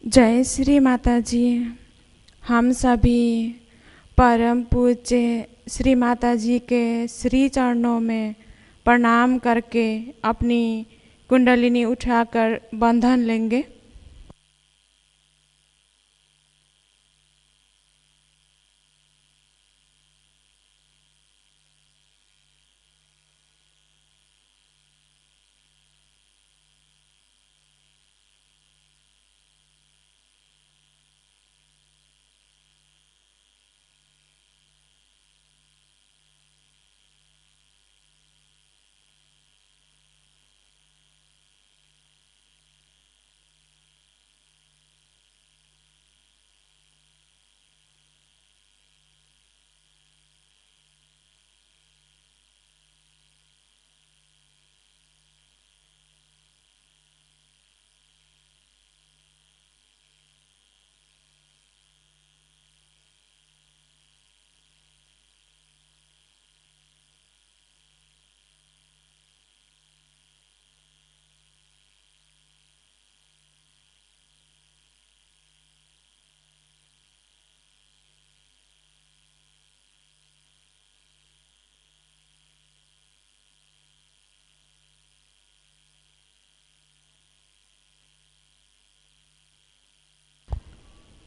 जय श्री माता जी। हम सभी परम पूज्य श्री माता जी के श्री चरणों में प्रणाम करके अपनी कुंडलिनी उठाकर बंधन लेंगे।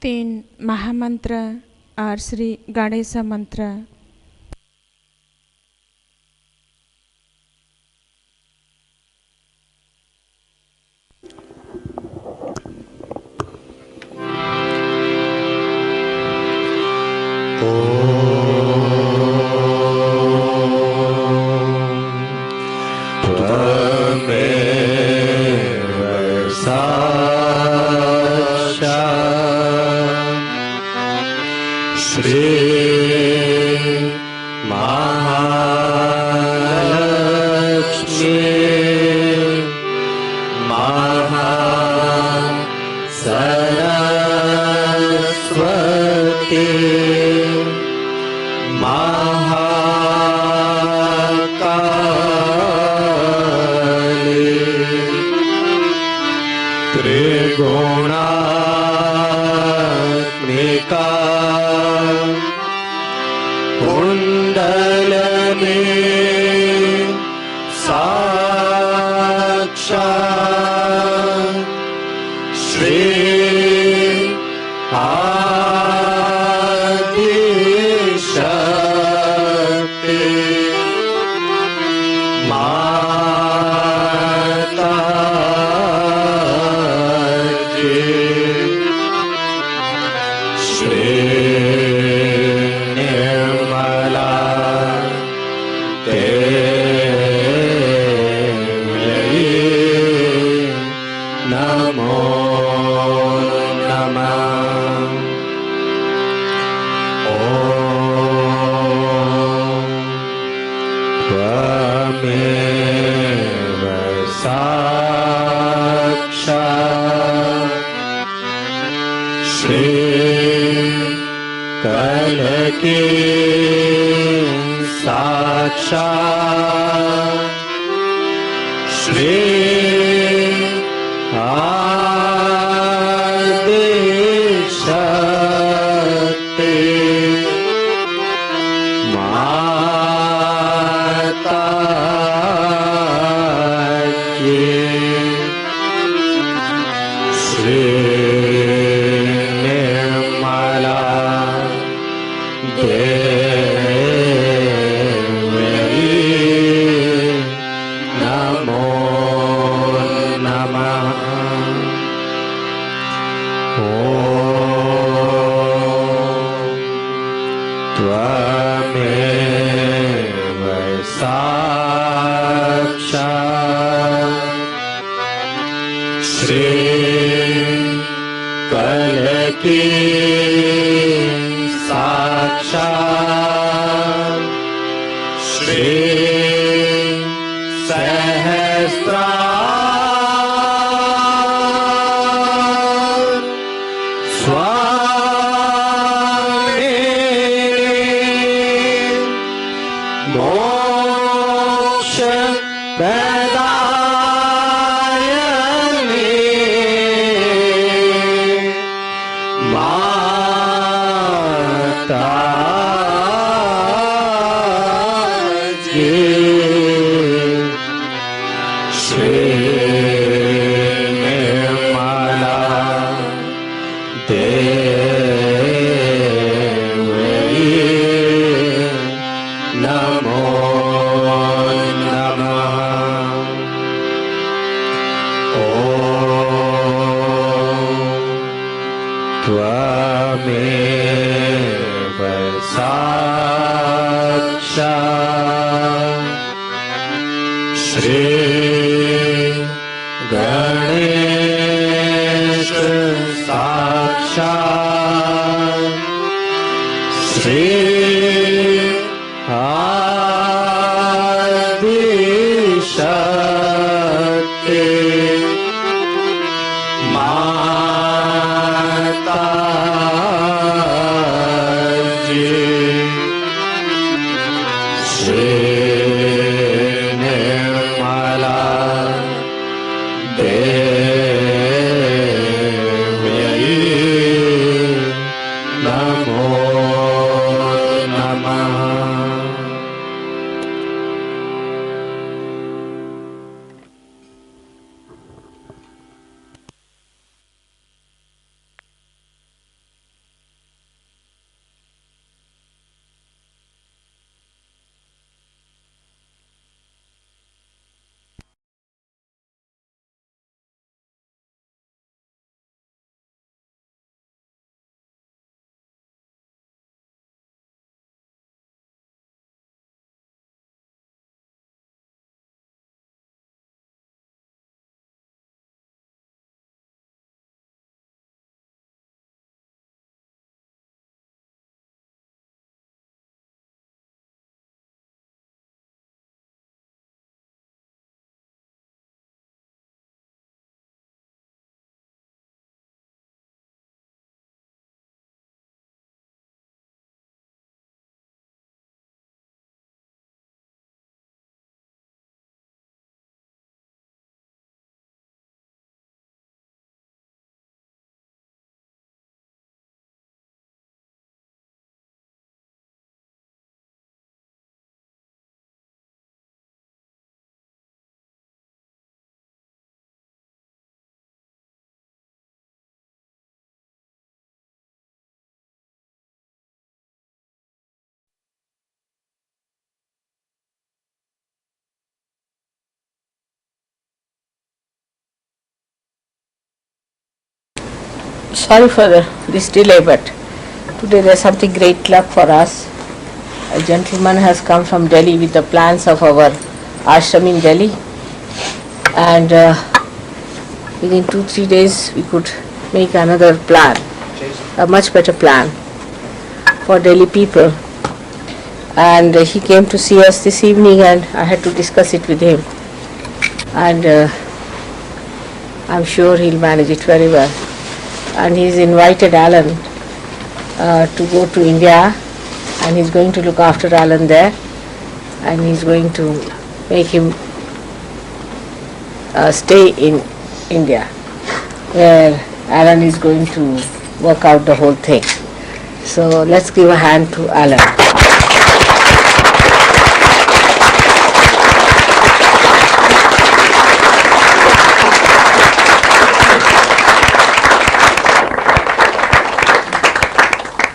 तीन महामंत्र और श्री गणेश मंत्र। प्रदायने Shri Nirmala Namo Namah. Om Tvameva Sakshat Shri Ganesha Sakshat Shri Shakti Mataji Shri Nirmala Devi Namo Namah. Sorry for this delay, but today there's something great luck for us. A gentleman has come from Delhi with the plans of our ashram in Delhi, and within 2-3 days we could make another plan, a much better plan for Delhi people. And he came to see us this evening, and I had to discuss it with him, and I'm sure he'll manage it very well. And he's invited Alan to go to India, and he's going to look after Alan there, and he's going to make him stay in India, where Alan is going to work out the whole thing. So let's give a hand to Alan.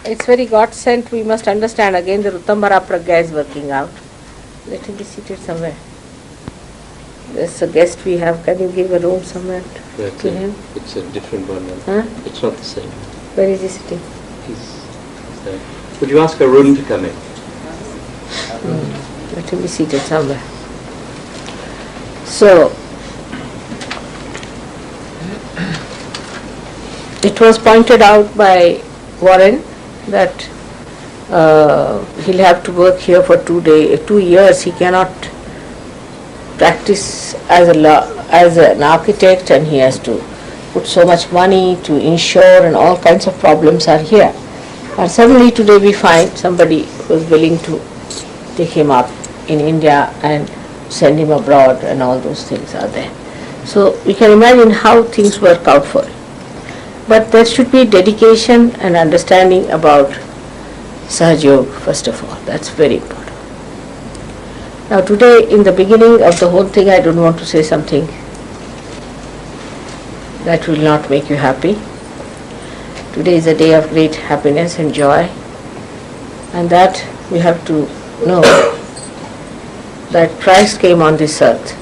It's very God sent. We must understand again the Ruttambara Pragya is working out. Let him be seated somewhere. There's a guest we have. Can you give a room somewhere to him? It's a different one. Huh? It's not the same. Where is he sitting? He's there. Would you ask Arun to come in? Let him be seated somewhere. So, it was pointed out by Warren that he'll have to work here for 2 years. He cannot practice as an architect, and he has to put so much money to insure, and all kinds of problems are here. And suddenly today we find somebody who is willing to take him up in India and send him abroad, and all those things are there. So we can imagine how things work out for him. But there should be dedication and understanding about Sahaj Yoga, first of all. That's very important. Now today, in the beginning of the whole thing, I don't want to say something that will not make you happy. Today is a day of great happiness and joy, and that we have to know that Christ came on this earth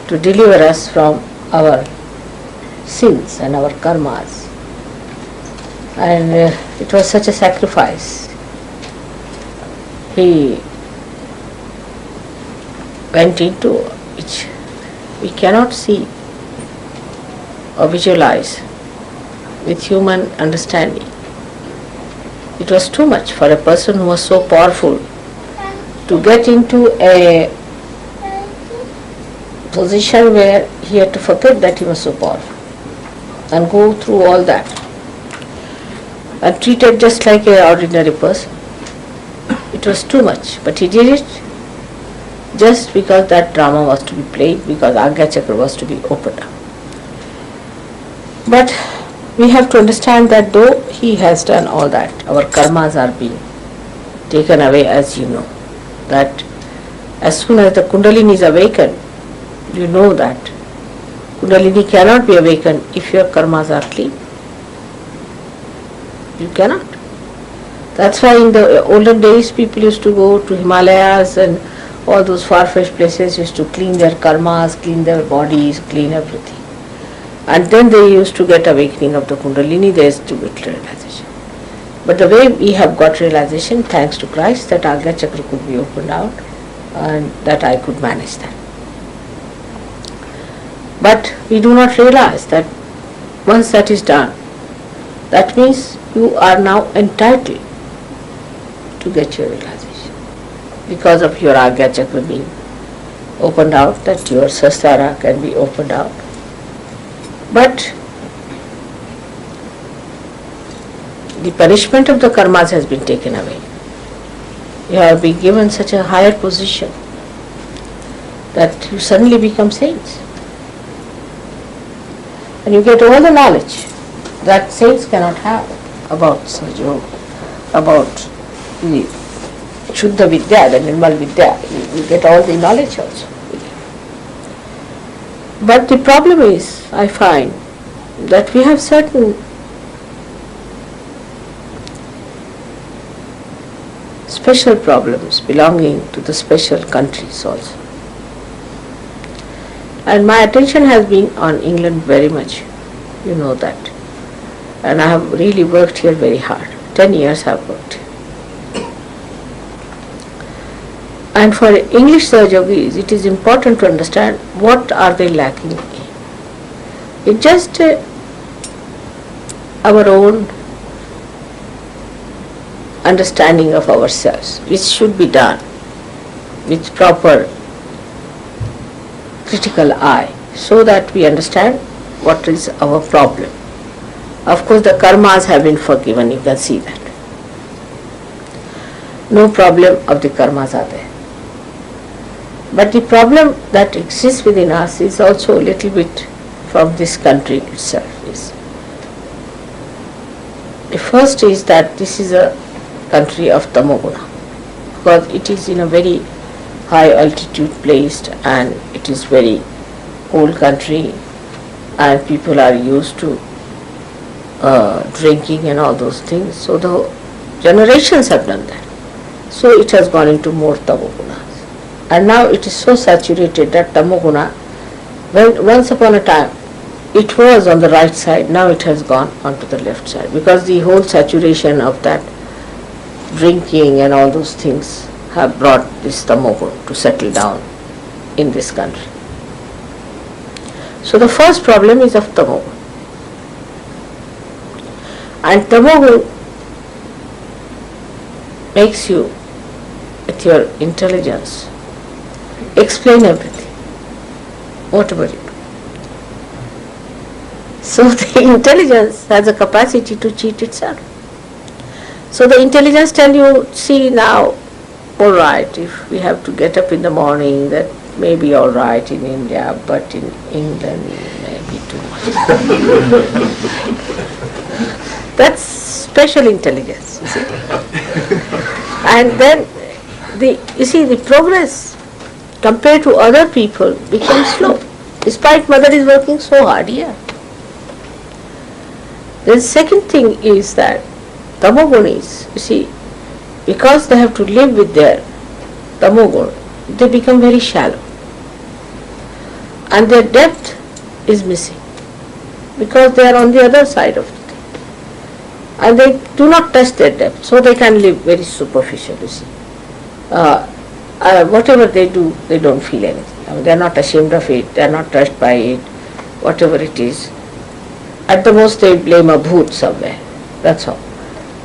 to deliver us from our sins and our karmas. And it was such a sacrifice. He went into which we cannot see or visualize with human understanding. It was too much for a person who was so powerful to get into a position where he had to forget that he was so powerful and go through all that and treated just like an ordinary person. It was too much, but he did it just because that drama was to be played, because Agya Chakra was to be opened up. But we have to understand that though he has done all that, our karmas are being taken away, as you know. That as soon as the Kundalini is awakened, you know that Kundalini cannot be awakened if your karmas are clean. You cannot. That's why in the olden days people used to go to Himalayas and all those far-fetched places, used to clean their karmas, clean their bodies, clean everything. And then they used to get awakening of the Kundalini, they used to get realization. But the way we have got realization, thanks to Christ, that Agya Chakra could be opened out and that I could manage that. But we do not realize that once that is done, that means you are now entitled to get your realization. Because of your Agya Chakra being opened out, that your Sastara can be opened out. But the punishment of the karmas has been taken away. You have been given such a higher position that you suddenly become saints. And you get all the knowledge that saints cannot have about Sahaja, about the Shuddha Vidya, the Nirmal Vidya. You get all the knowledge also. But the problem is, I find, that we have certain special problems belonging to the special countries also. And my attention has been on England very much, you know that. And I have really worked here very hard. 10 years I have worked here. And for English Sahajogis, it is important to understand what are they lacking in. It's just our own understanding of ourselves, which should be done with proper critical eye, so that we understand what is our problem. Of course, the karmas have been forgiven, you can see that. No problem of the karmas are there. But the problem that exists within us is also a little bit from this country itself. The first is that this is a country of Tamoguna, because it is in a very high altitude placed and it is very cold country and people are used to drinking and all those things. So the generations have done that. So it has gone into more Tamogunas. And now it is so saturated that Tamoguna, when once upon a time it was on the right side, now it has gone onto the left side, because the whole saturation of that drinking and all those things have brought this Tamogun to settle down in this country. So the first problem is of Tamogun. And Tamogun makes you, with your intelligence, explain everything, whatever you do. So the intelligence has a capacity to cheat itself. So the intelligence tell you, see now, all right, if we have to get up in the morning, that may be all right in India, but in England may be too much. That's special intelligence, you see. And then the progress compared to other people becomes slow, despite mother is working so hard here. The second thing is that tamogunis, you see, because they have to live with their tamogun, they become very shallow. And their depth is missing because they are on the other side of it. And they do not touch their depth, so they can live very superficial, you see. Whatever they do, they don't feel anything. I mean, they are not ashamed of it, they are not touched by it, whatever it is. At the most they blame a bhoot somewhere, that's all.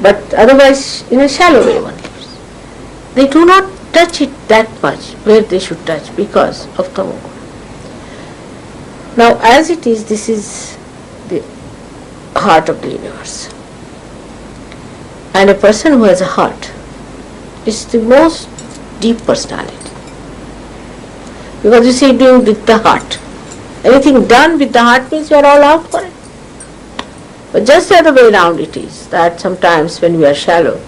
But otherwise, in a shallow way one lives. They do not touch it that much where they should touch because of tamogun. Now as it is, this is the heart of the universe. And a person who has a heart is the most deep personality. Because you see, doing with the heart. Anything done with the heart means you are all out for it. But just the other way around it is, that sometimes when we are shallow,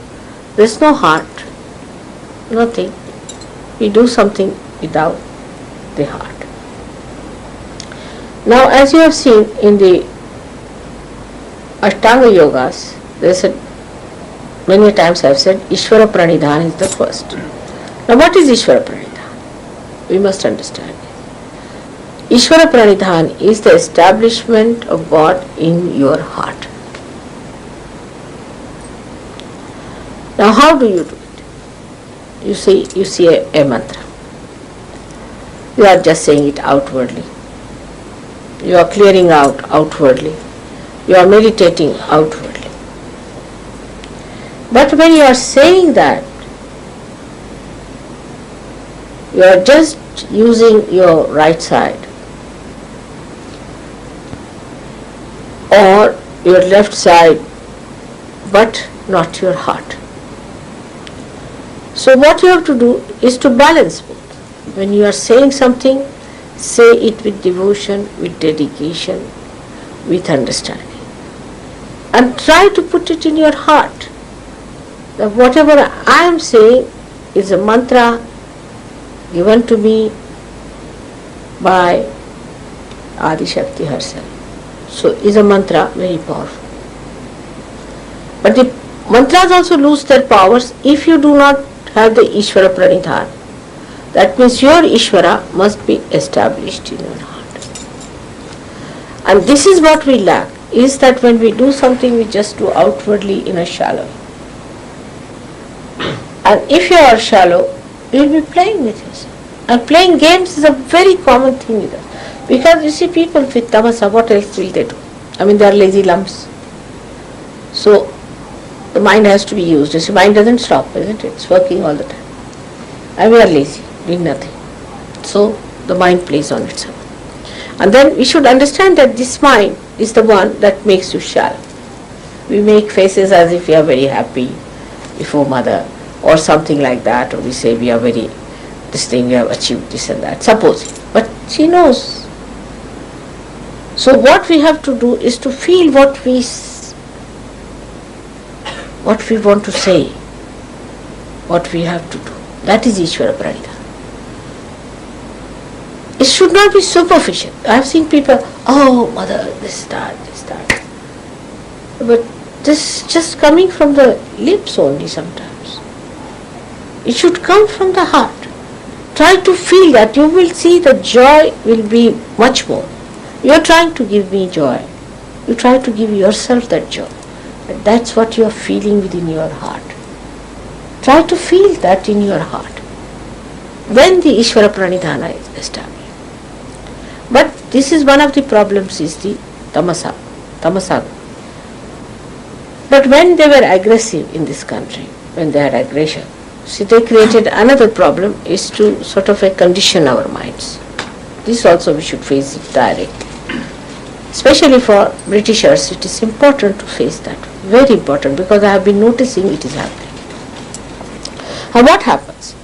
there is no heart, nothing. We do something without the heart. Now as you have seen in the Ashtanga Yogas, there is many times I have said Ishvara Pranidhan is the first. Now what is Ishvara Pranidhan? We must understand. Ishvara Pranidhan is the establishment of God in your heart. Now how do you do it? You see a mantra. You are just saying it outwardly. You are clearing out outwardly. You are meditating outwardly. But when you are saying that, you are just using your right side or your left side, but not your heart. So what you have to do is to balance both. When you are saying something, say it with devotion, with dedication, with understanding. And try to put it in your heart. That whatever I am saying is a mantra given to me by Adi Shakti herself. So is a mantra very powerful. But the mantras also lose their powers if you do not have the Ishvara Pranidhan. That means your Ishvara must be established in your heart. And this is what we lack, is that when we do something, we just do outwardly in a shallow. And if you are shallow, you will be playing with yourself. And playing games is a very common thing with us. Because you see, people with tamasa, what else will they do? I mean, they are lazy lumps. So the mind has to be used. You see, mind doesn't stop, isn't it? It's working all the time. And we are lazy, doing nothing. So the mind plays on itself. And then we should understand that this mind is the one that makes you shallow. We make faces as if we are very happy before mother or something like that, or we say we are very, this thing we have achieved this and that, supposing. But she knows. So what we have to do is to feel what we want to say, what we have to do. That is Ishvara Pranidhan. It should not be superficial. I have seen people, oh mother, this, that. But this is just coming from the lips only sometimes. It should come from the heart. Try to feel that. You will see the joy will be much more. You are trying to give me joy. You try to give yourself that joy. And that's what you are feeling within your heart. Try to feel that in your heart. Then the Ishvara Pranidhana is established. But this is one of the problems, is the tamasa. But when they were aggressive in this country, when they had aggression, see, they created another problem, is to sort of condition our minds. This also we should face it directly. Especially for Britishers, it is important to face that. Very important, because I have been noticing it is happening. And what happens?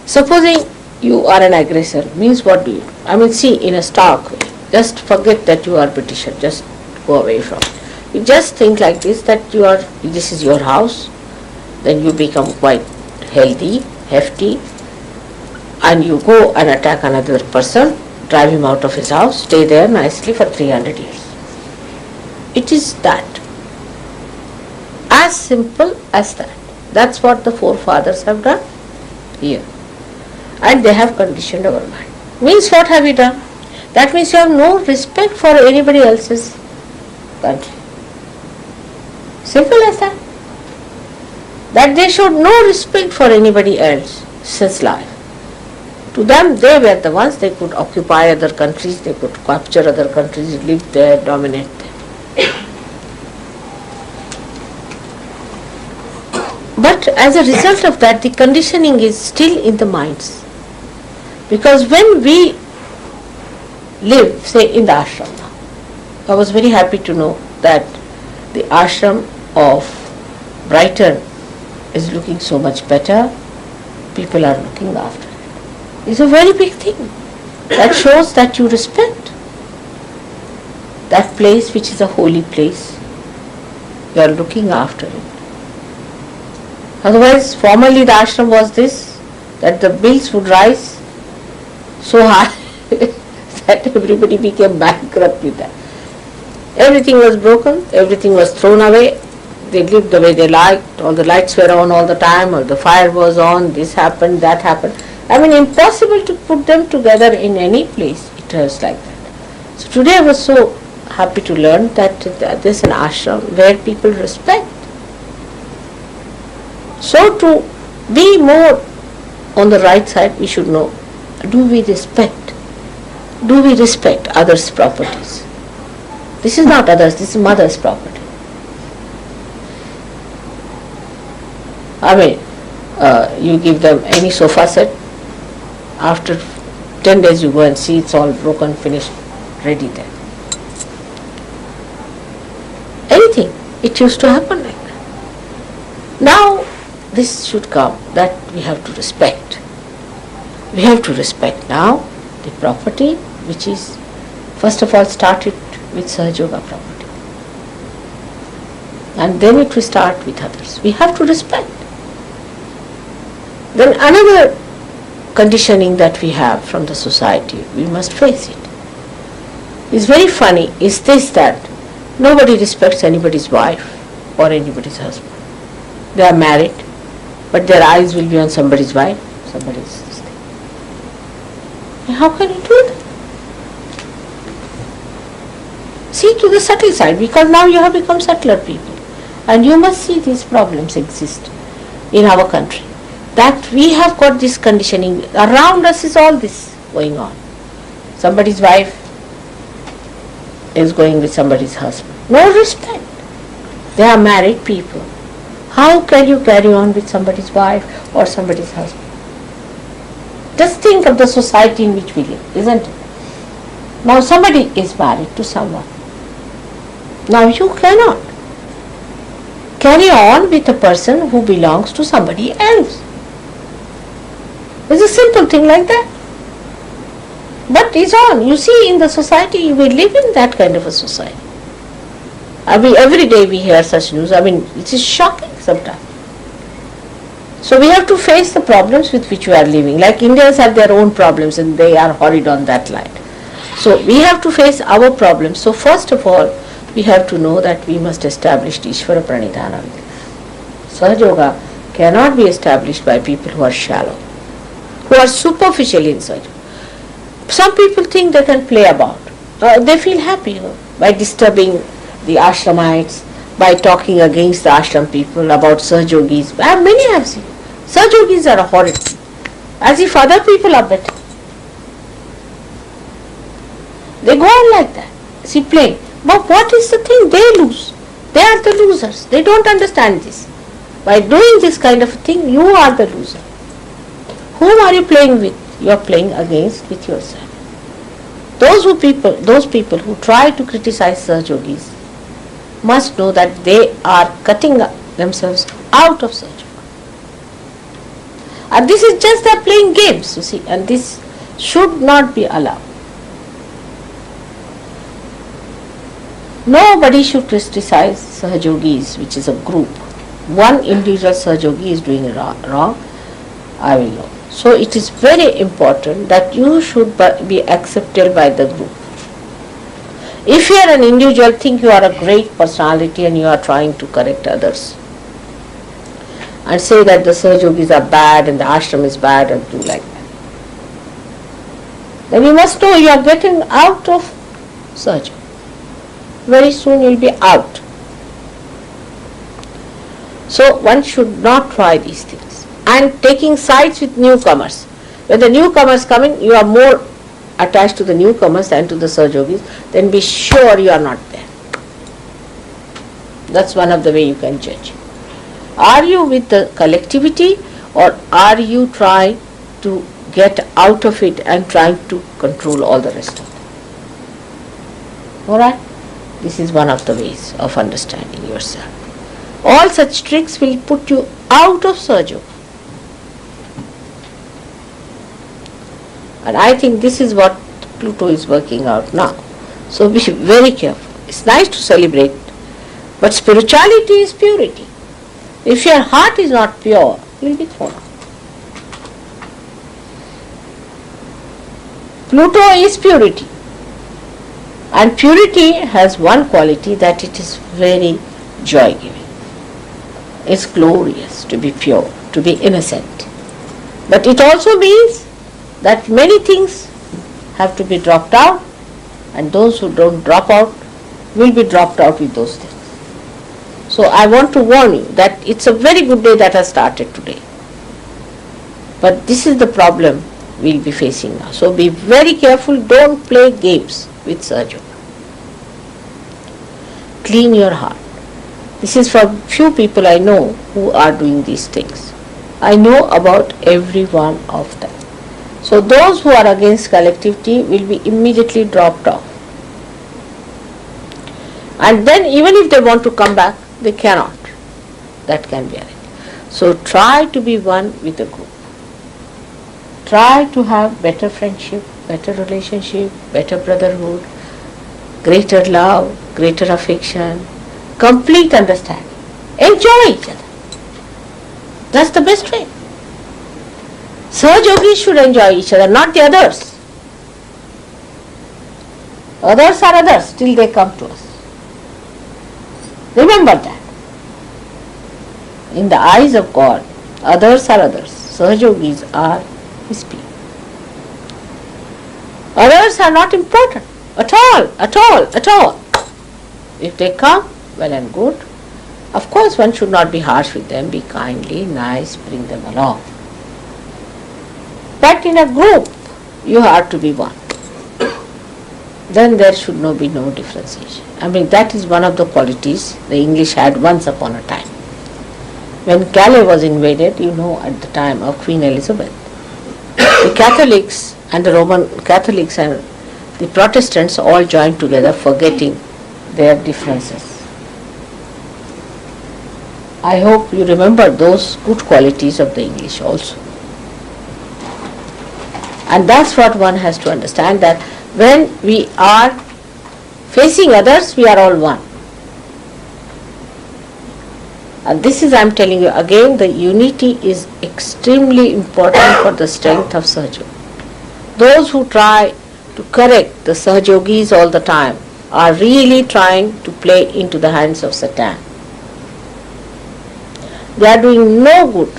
Supposing you are an aggressor, means what do you do? I mean, see, in a stark way, just forget that you are Britisher, just go away from it. You just think like this, that this is your house, then you become quite healthy, hefty, and you go and attack another person, drive him out of his house, stay there nicely for 300 years. It is that. As simple as that. That's what the forefathers have done here. And they have conditioned our mind. Means what have you done? That means you have no respect for anybody else's country. Simple as that. That they showed no respect for anybody else's life. To them, they were the ones, they could occupy other countries, they could capture other countries, live there, dominate them. But as a result of that, the conditioning is still in the minds. Because when we live, say, in the ashram now, I was very happy to know that the ashram of Brighton is looking so much better. People are looking after it. It's a very big thing. That shows that you respect that place which is a holy place. You are looking after it. Otherwise, formerly the ashram was this, that the bills would rise so high that everybody became bankrupt with that. Everything was broken, everything was thrown away. They lived the way they liked, all the lights were on all the time, or the fire was on, this happened, that happened. I mean, impossible to put them together in any place. It was like that. So today I was so happy to learn that there's an ashram where people respect. So to be more on the right side, we should know, do we respect? Do we respect others' properties? This is not others, this is mother's property. I mean, you give them any sofa set, after 10 days you go and see it's all broken, finished, ready there. Anything, it used to happen like that. Now, this should come, that we have to respect. We have to respect now the property which is, first of all, started with Sahajoga property. And then it will start with others. We have to respect. Then another conditioning that we have from the society, we must face it. It's very funny, is this that nobody respects anybody's wife or anybody's husband. They are married, but their eyes will be on somebody's wife, somebody's thing. How can you do that? See to the subtle side, because now you have become subtler people. And you must see these problems exist in our country. That we have got this conditioning, around us is all this going on. Somebody's wife is going with somebody's husband. No respect. They are married people. How can you carry on with somebody's wife or somebody's husband? Just think of the society in which we live, isn't it? Now somebody is married to someone. Now you cannot carry on with a person who belongs to somebody else. It's a simple thing like that. But it's on. You see, in the society, we live in that kind of a society. I mean, every day we hear such news. I mean, it is shocking sometimes. So we have to face the problems with which we are living. Like Indians have their own problems and they are horrid on that line. So we have to face our problems. So first of all, we have to know that we must establish Ishvara Pranidhana. Sahajoga cannot be established by people who are shallow, who are superficial in Sahajoga. Some people think they can play about. They feel happy by disturbing the ashramites, by talking against the ashram people about Sahajogis. Many have seen. Sahajogis are horrid, as if other people are better. They go on like that, see, playing. But what is the thing? They lose. They are the losers. They don't understand this. By doing this kind of a thing, you are the loser. Whom are you playing with? You are playing against with yourself. Those people who try to criticize Sahajogis must know that they are cutting themselves out of Sahajoga. And this is just their playing games, you see, and this should not be allowed. Nobody should criticize Sahajogis, which is a group. One individual Sahajogi is doing wrong. I will know. So it is very important that you should be accepted by the group. If you are an individual, think you are a great personality and you are trying to correct others and say that the Sahajogis are bad and the ashram is bad and do like that. Then you must know you are getting out of Sahaja. Very soon you will be out. So one should not try these things. And taking sides with newcomers. When the newcomers come in, you are more attached to the newcomers than to the Sahajogis, then be sure you are not there. That's one of the way you can judge. Are you with the collectivity or are you trying to get out of it and trying to control all the rest of them? Alright? This is one of the ways of understanding yourself. All such tricks will put you out of Sahaja. And I think this is what Pluto is working out now. So be very careful. It's nice to celebrate, but spirituality is purity. If your heart is not pure, you will be thrown out. Pluto is purity. And purity has one quality, that it is very joy-giving. It's glorious to be pure, to be innocent. But it also means that many things have to be dropped out, and those who don't drop out will be dropped out with those things. So I want to warn you that it's a very good day that has started today. But this is the problem we'll be facing now. So be very careful, don't play games with Sahaja. Clean your heart. This is for few people I know who are doing these things. I know about every one of them. So those who are against collectivity will be immediately dropped off. And then even if they want to come back, they cannot. That can be arranged. So try to be one with the group. Try to have better friendship, better relationship, better brotherhood, greater love, greater affection, complete understanding. Enjoy each other. That's the best way. Sahajogis should enjoy each other, not the others. Others are others till they come to us. Remember that. In the eyes of God, others are others. Sahajogis are His people. Others are not important at all. If they come, well and good. Of course, one should not be harsh with them. Be kindly, nice, bring them along. But in a group, you have to be one. Then there should be no differentiation. I mean, that is one of the qualities the English had once upon a time. When Calais was invaded, at the time of Queen Elizabeth, the Catholics and the Roman Catholics and the Protestants all joined together, forgetting their differences. I hope you remember those good qualities of the English also. And that's what one has to understand, that when we are facing others, we are all one. And this is, I am telling you again, the unity is extremely important for the strength of Sahaja. Those who try to correct the Sahajogis all the time are really trying to play into the hands of Satan. They are doing no good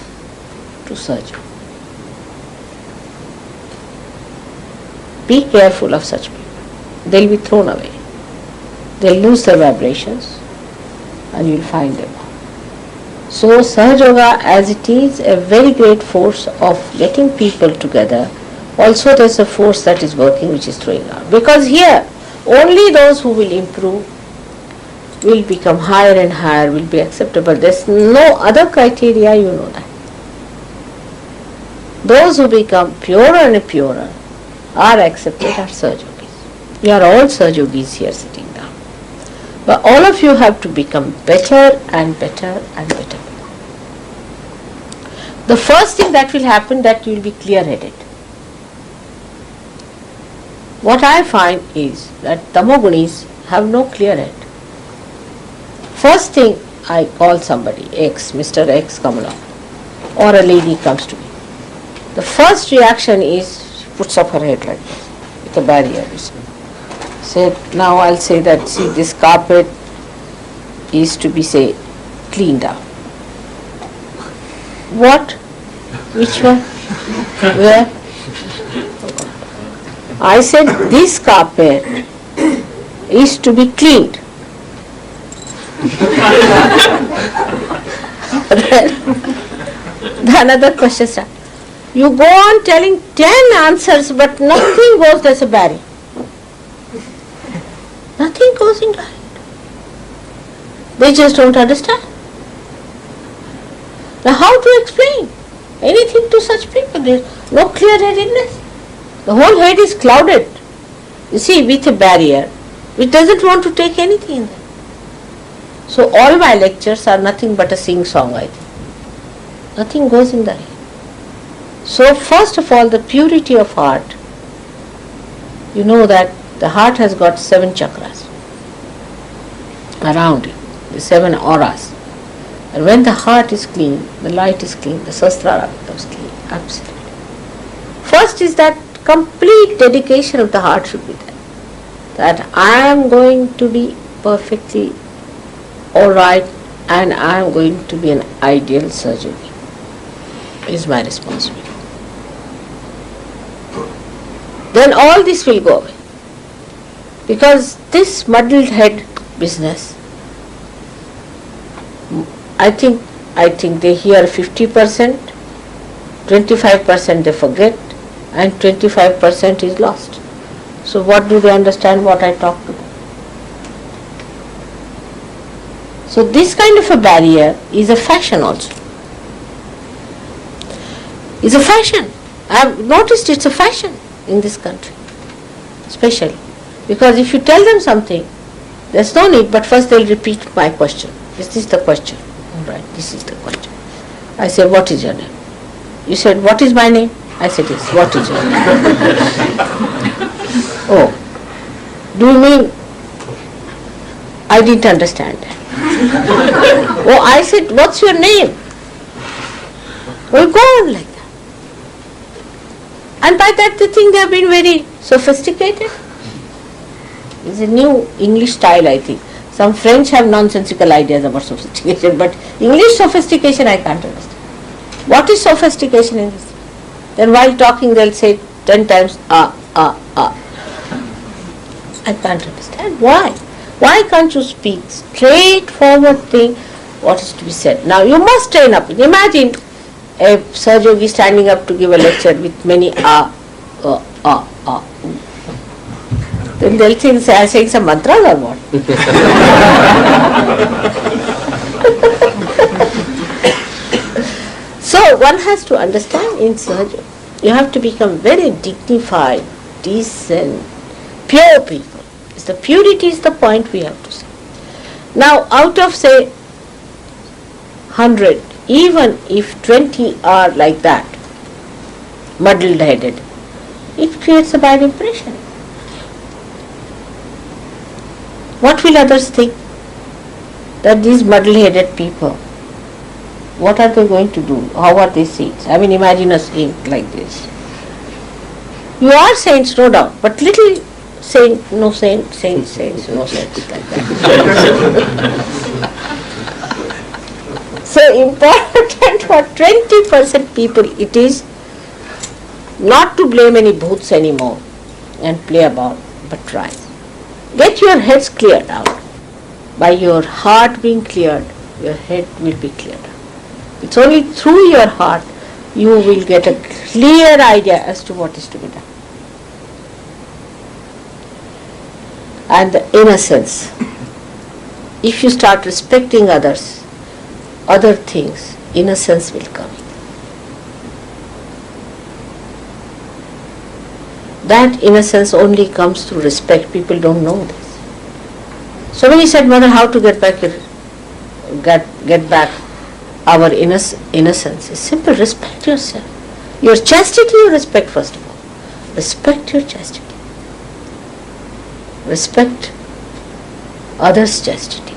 to Sahaja. Be careful of such people. They will be thrown away. They will lose their vibrations and you will find them. So Sahaja, as it is a very great force of getting people together, also there is a force that is working which is throwing out. Because here, only those who will improve will become higher and higher, will be acceptable. There is no other criteria, you know that. Those who become purer and purer are accepted as Sahajogis. You are all Sahajogis here sitting down. But all of you have to become better and better and better. The first thing that will happen, that you will be clear-headed. What I find is that Tamogunis have no clear head. First thing I call somebody, X, Mr. X come along, or a lady comes to me. The first reaction is she puts up her head like this, with a barrier. Said, now I'll say that, see, this carpet is to be, say, cleaned up. What? Which one? Where? I said, this carpet is to be cleaned. Then another question starts. You go on telling 10 answers, but nothing goes as a barrier. Nothing goes into it. They just don't understand. Now how to explain anything to such people? There is no clear-headedness. The whole head is clouded. You see, with a barrier, which doesn't want to take anything in there. So all my lectures are nothing but a sing-song, I think. Nothing goes in the head. So first of all, the purity of heart. You know that the heart has got 7 chakras around it, the 7 auras. And when the heart is clean, the light is clean, the sahasrara becomes clean, absolutely. First is that complete dedication of the heart should be there. That I am going to be perfectly alright and I am going to be an ideal surgeon. Is my responsibility. Then all this will go away. Because this muddled head business, I think they hear 50%, 25% they forget, and 25% is lost. So what do they understand what I talk to them? So this kind of a barrier is a fashion also. It's a fashion. I have noticed it's a fashion in this country, especially. Because if you tell them something, there's no need, but first they'll repeat my question. Is this the question? Right, this is the question. I say, what is your name? You said, what is my name? I said, yes, what is your name? Oh, do you mean I didn't understand that? Oh, I said, what's your name? We'll go on like that. And by that they think they have been very sophisticated. It's a new English style, I think. Some French have nonsensical ideas about sophistication, but English sophistication I can't understand. What is sophistication in this? Then while talking they'll say 10 times, I can't understand. Why? Why can't you speak straightforward thing, what is to be said? Now you must train up. Imagine a Sir Yogi standing up to give a lecture with many Then they'll think I'm saying some mantras or what? So one has to understand in Sahaja, you have to become very dignified, decent, pure people. The purity is the point we have to say. Now out of say 100, even if 20 are like that, muddled headed, it creates a bad impression. What will others think? That these muddle-headed people, what are they going to do? How are they saints? I mean, imagine a saint like this. You are saints, no doubt, but little saint, no saint, saints, no saints, like that. So important for 20% people it is not to blame any bhoots anymore and play about, but try. Get your heads cleared out. By your heart being cleared, your head will be cleared out. It's only through your heart you will get a clear idea as to what is to be done. And the innocence. If you start respecting others, other things, innocence will come. That innocence only comes through respect. People don't know this. So when he said, Mother, how to get back our innocence? It's simple. Respect yourself. Your chastity you respect first of all. Respect your chastity. Respect others' chastity.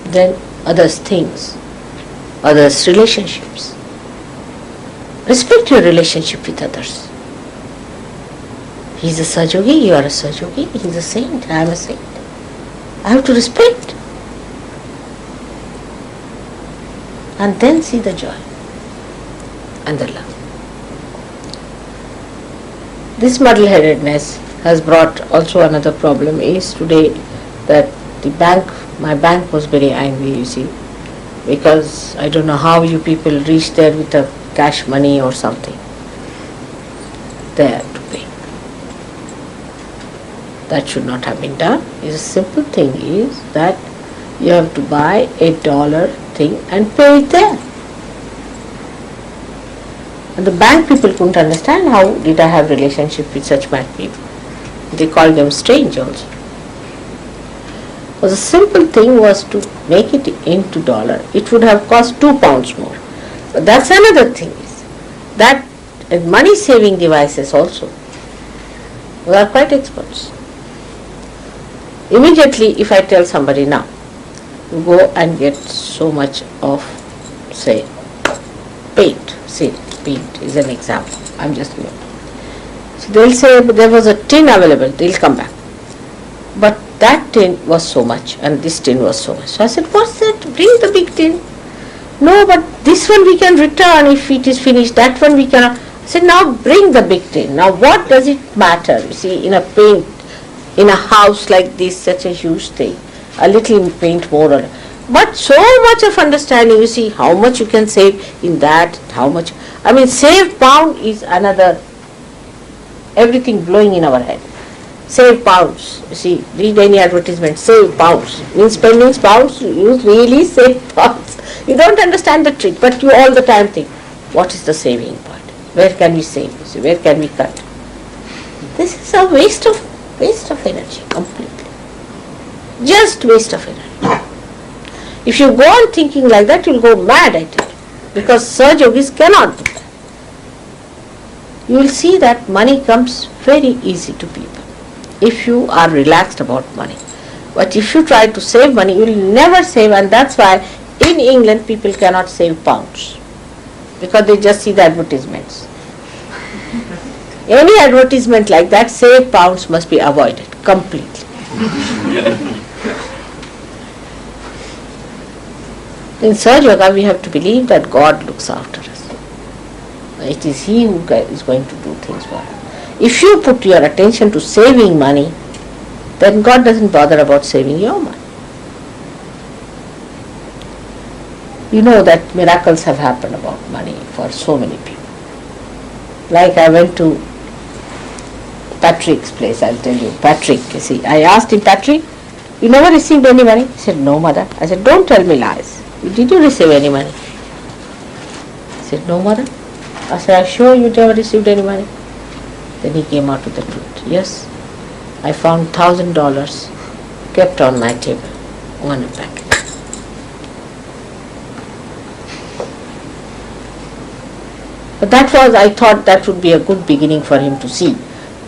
Then others' things, others' relationships. Respect your relationship with others. He's a Sajogi, you are a Sajogi, he's a saint, I am a saint. I have to respect. And then see the joy and the love. This muddle-headedness has brought also another problem is today that my bank was very angry, you see, because I don't know how you people reach there with the cash money or something there to pay. That should not have been done. It's a simple thing is that you have to buy $8 thing and pay it there. And the bank people couldn't understand how did I have relationship with such bad people. They called them strange also. But the simple thing was to make it into dollar. It would have cost £2 more. But that's another thing is that money saving devices also. We are quite experts. Immediately if I tell somebody now, you go and get so much of, say, paint. See, paint is an example. I'm just giving. So they'll say there was a tin available. They'll come back. But that tin was so much and this tin was so much. So I said, what's that? Bring the big tin. No, but this one we can return if it is finished. That one we cannot. I said, now bring the big tin. Now what does it matter? You see, in a paint, in a house like this, such a huge thing, a little paint more or less. But so much of understanding, you see how much you can save in that, how much. I mean, save pound is another, everything blowing in our head. Save pounds. You see, read any advertisement, save pounds. Means spending pounds, you really save pounds. You don't understand the trick, but you all the time think, what is the saving part? Where can we save? You see, where can we cut? This is a waste of energy, completely. Just waste of energy. If you go on thinking like that, you'll go mad, I tell you. Because Saj Yogis cannot do that. You will see that money comes very easy to people if you are relaxed about money. But if you try to save money, you will never save, and that's why in England people cannot save pounds. Because they just see the advertisements. Any advertisement like that, save pounds must be avoided completely. In Saj Yoga, we have to believe that God looks after us. It is He who is going to do things for us. If you put your attention to saving money, then God doesn't bother about saving your money. You know that miracles have happened about money for so many people. Like I went to Patrick's place, I'll tell you. Patrick, you see, I asked him, Patrick, you never received any money? He said, no, mother. I said, don't tell me lies. Did you receive any money? He said, no, mother. I said, are you sure you never received any money? Then he came out with the truth. Yes, I found $1,000 kept on my table, one a packet. But that was, I thought that would be a good beginning for him to see.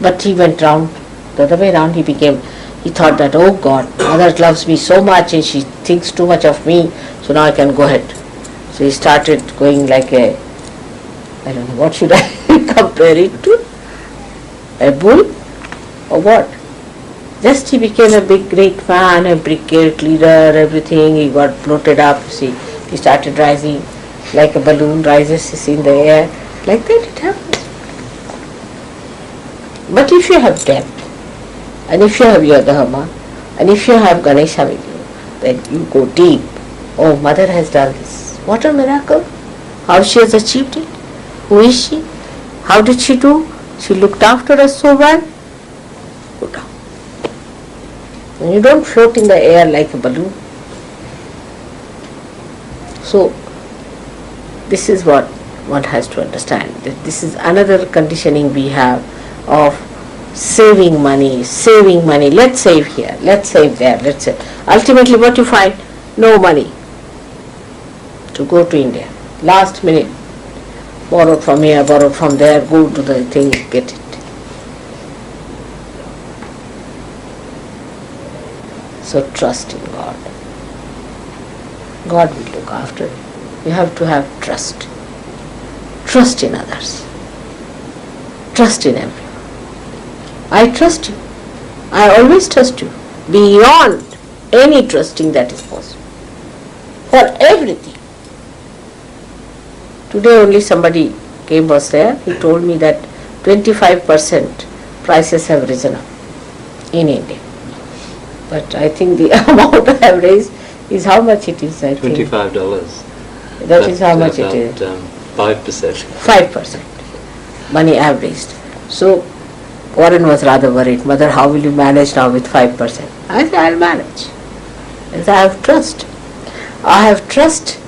But he went round, the other way round, he thought that, oh God, mother loves me so much and she thinks too much of me, so now I can go ahead. So he started going like a, I don't know, what should I compare it to? A bull or what? Just he became a big great man, a brigade leader, everything, he got floated up, you see, he started rising like a balloon rises in the air, like that it happens. But if you have depth, and if you have your Dharma, and if you have Ganesha with you, then you go deep. Oh, mother has done this. What a miracle. How she has achieved it. Who is she? How did she do? She looked after us so well. Go down. And you don't float in the air like a balloon. So, this is what one has to understand. That this is another conditioning we have of saving money. Let's save here, let's save there, let's save. Ultimately what you find? No money to go to India. Last minute, borrowed from here, borrowed from there, go to the thing, get it. So trust in God. God will look after you. You have to have trust. trust in others, trust in everyone. I trust you. I always trust you beyond any trusting that is possible for everything. Today only somebody was there. He told me that 25% prices have risen up in India. But I think the amount I have raised is how much it is, I think. $25. That is how much it is. 5%. 5% money I have raised. So Warren was rather worried, Mother, how will you manage now with 5%? I said, I'll manage. As I have trust. I have trust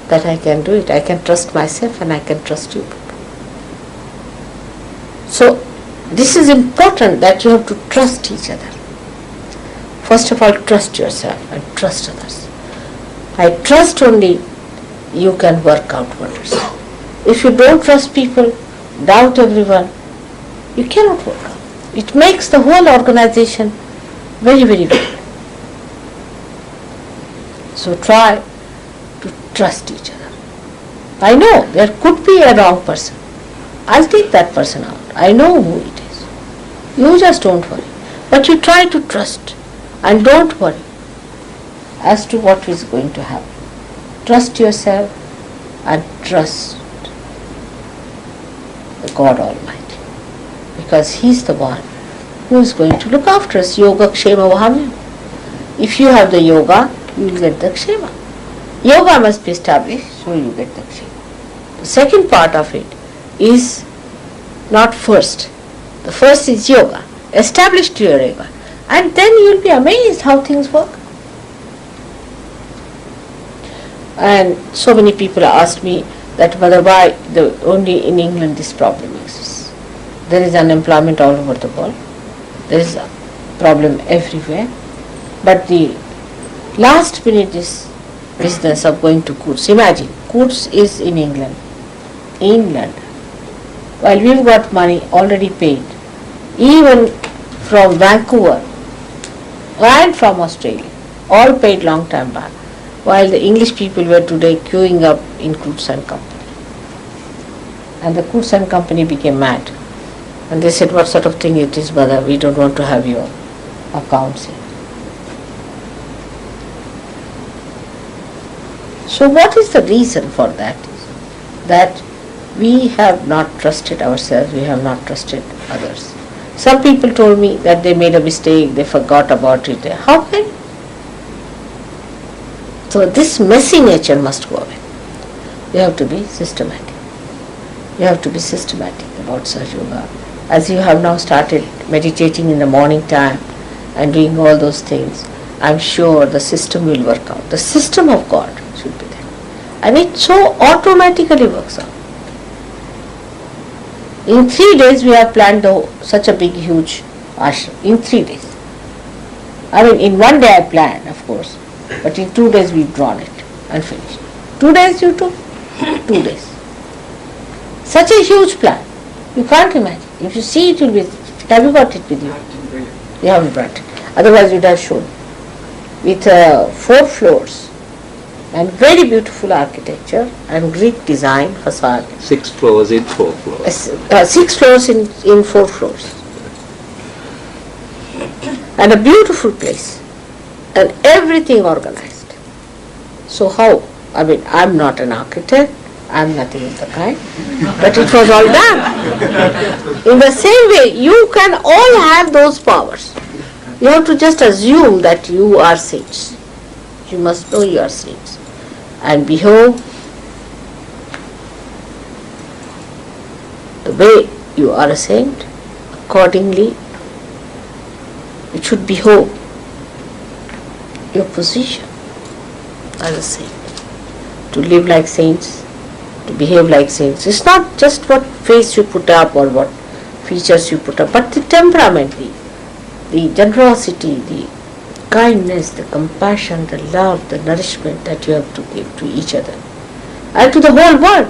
that I can do it. I can trust myself and I can trust you. So this is important, that you have to trust each other. First of all, trust yourself and trust others. I trust only you can work out wonders. If you don't trust people, doubt everyone, you cannot work out. It makes the whole organization very, very good. So try to trust each other. I know there could be a wrong person. I'll take that person out. I know who it is. You just don't worry. But you try to trust and don't worry as to what is going to happen. Trust yourself and trust the God Almighty, because He's the one who is going to look after us. Yoga Kshema Vahamya. If you have the yoga, you will get the Kshema. Yoga must be established, so you get the Kshema. The second part of it is not first. The first is yoga. Establish your yoga. And then you will be amazed how things work. And so many people asked me that, Mother, why only in England this problem exists? There is unemployment all over the world. There is a problem everywhere. But the last minute is business of going to courts. Imagine, courts is in England, while we've got money already paid, even from Vancouver and from Australia, all paid long time back, while the English people were today queuing up in Coutts and Company. And the Coutts and Company became mad. And they said, what sort of thing it is, Mother, we don't want to have your accounts here. So what is the reason for that? That we have not trusted ourselves, we have not trusted others. Some people told me that they made a mistake, they forgot about it. How can? So this messy nature must go away. You have to be systematic. You have to be systematic about Sahaja Yoga. As you have now started meditating in the morning time and doing all those things, I'm sure the system will work out. The system of God should be there. And it so automatically works out. In 3 days we have planned such a big, huge ashram. In 3 days. I mean, in 1 day I planned, of course. But in 2 days we've drawn it and finished. 2 days you took? 2 days. Such a huge plan. You can't imagine. If you see it, will be. Have you got it with you? You haven't brought it. Otherwise you'd have shown. With 4 floors and very beautiful architecture and Greek design facade. 6 floors in 4 floors. 6 floors in 4 floors. And a beautiful place. And everything organized. So how? I mean, I'm not an architect, I'm nothing of the kind, but it was all done. In the same way, you can all have those powers. You have to just assume that you are saints. You must know you are saints. And behave the way you are a saint, accordingly, it should behave your position as a saint. To live like saints, to behave like saints. It's not just what face you put up or what features you put up, but the temperament, the generosity, the kindness, the compassion, the love, the nourishment that you have to give to each other and to the whole world.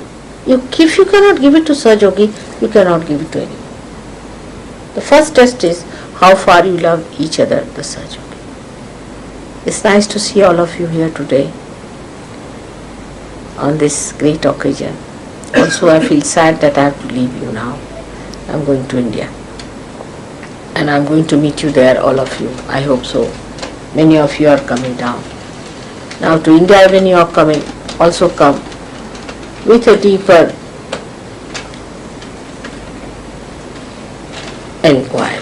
If you cannot give it to Sahaja Yogi, you cannot give it to anyone. The first test is how far you love each other, the Sahaja Yogi. It's nice to see all of you here today on this great occasion. Also, I feel sad that I have to leave you now. I'm going to India. And I'm going to meet you there, all of you. I hope so. Many of you are coming down. Now to India, when you are coming, also come with a deeper inquiry.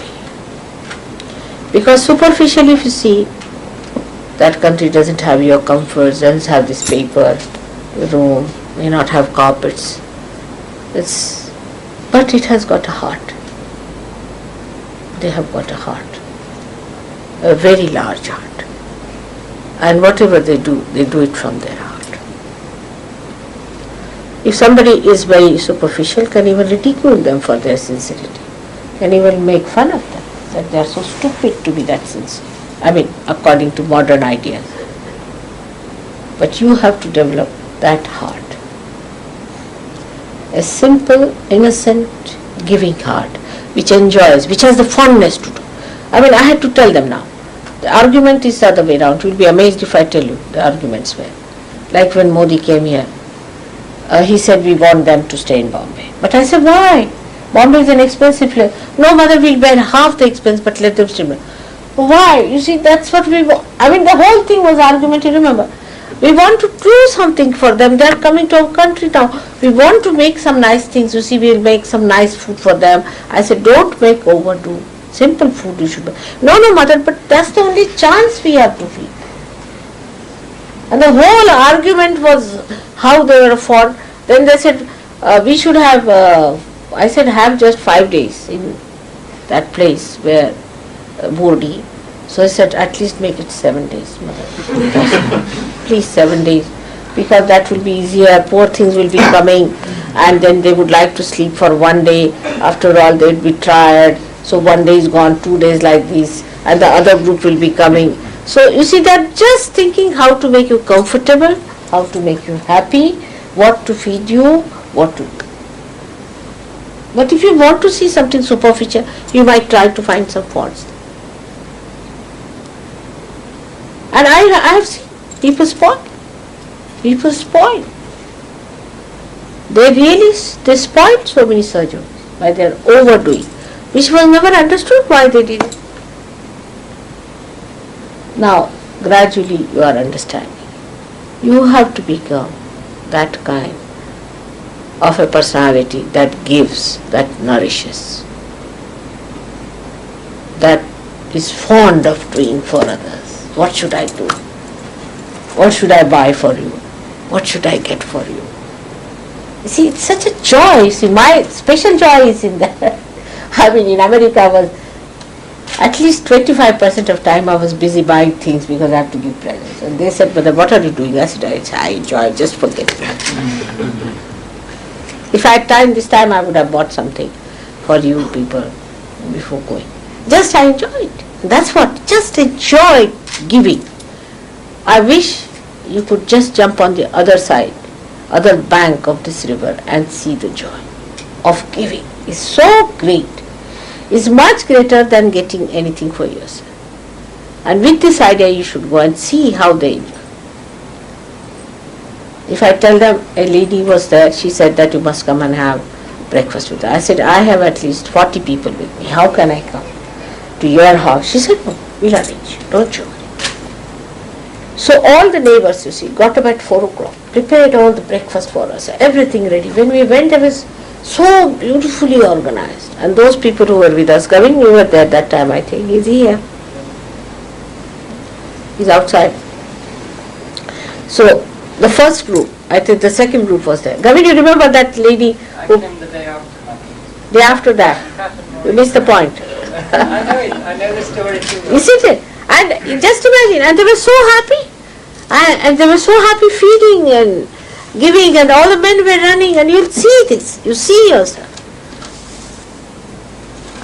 Because superficially, if you see, that country doesn't have your comforts, doesn't have this paper, room, may not have carpets. But it has got a heart. They have got a heart, a very large heart. And whatever they do it from their heart. If somebody is very superficial, can even ridicule them for their sincerity, can even make fun of them, that they are so stupid to be that sincere. I mean, according to modern ideas. But you have to develop that heart. A simple, innocent, giving heart, which enjoys, which has the fondness to do. I mean, I had to tell them now. The argument is the other way around. You will be amazed if I tell you the arguments were. Like when Modi came here, he said we want them to stay in Bombay. But I said, why? Bombay is an expensive place. No, mother, will bear half the expense, but let them stay. Why? You see, that's what we want. I mean, the whole thing was argument, you remember. We want to do something for them. They are coming to our country now. We want to make some nice things. You see, we will make some nice food for them. I said, don't make overdo. Simple food you should make. No, mother, but that's the only chance we have to feed. And the whole argument was how they were fought. Then they said, we should have, I said, have just 5 days in that place where Bodi. So I said, at least make it 7 days, mother. Please, 7 days. Because that will be easier. Poor things will be coming. And then they would like to sleep for 1 day. After all, they would be tired. So 1 day is gone, 2 days like this. And the other group will be coming. So you see, they're just thinking how to make you comfortable, how to make you happy, what to feed you, what to do. But if you want to see something superficial, you might try to find some faults. And I have seen people spoil. People spoil. They spoiled so many surgeries by their overdoing, which was never understood why they did it. Now, gradually you are understanding. You have to become that kind of a personality that gives, that nourishes, that is fond of doing for others. What should I do? What should I buy for you? What should I get for you? You see, it's such a joy. You see, my special joy is in that. I mean, in America was at least 25% of time I was busy buying things because I have to give presents. And they said, "Mother, what are you doing?" I said, I enjoy, just forget it. If I had time this time, I would have bought something for you people before going. Just I enjoy it. That's what, just enjoy giving. I wish you could just jump on the other side, other bank of this river and see the joy of giving. It's so great. Is much greater than getting anything for yourself. And with this idea you should go and see how they enjoy. If I tell them, a lady was there, she said that you must come and have breakfast with her. I said, I have at least 40 people with me. How can I come to your house? She said, no, we'll arrange. Don't you worry. So all the neighbors, you see, got up at 4 o'clock, prepared all the breakfast for us, everything ready. When we went, it was so beautifully organized. And those people who were with us, Gavin, we were there that time, I think. Is he here? He's outside. So the first group, I think the second group was there. Gavin, you remember that lady who... I came the day after. Day after that. You missed the point. I know it. I know the story too well. Isn't it? And just imagine, and they were so happy. And they were so happy feeding and giving, and all the men were running, and you'll see this. You see yourself.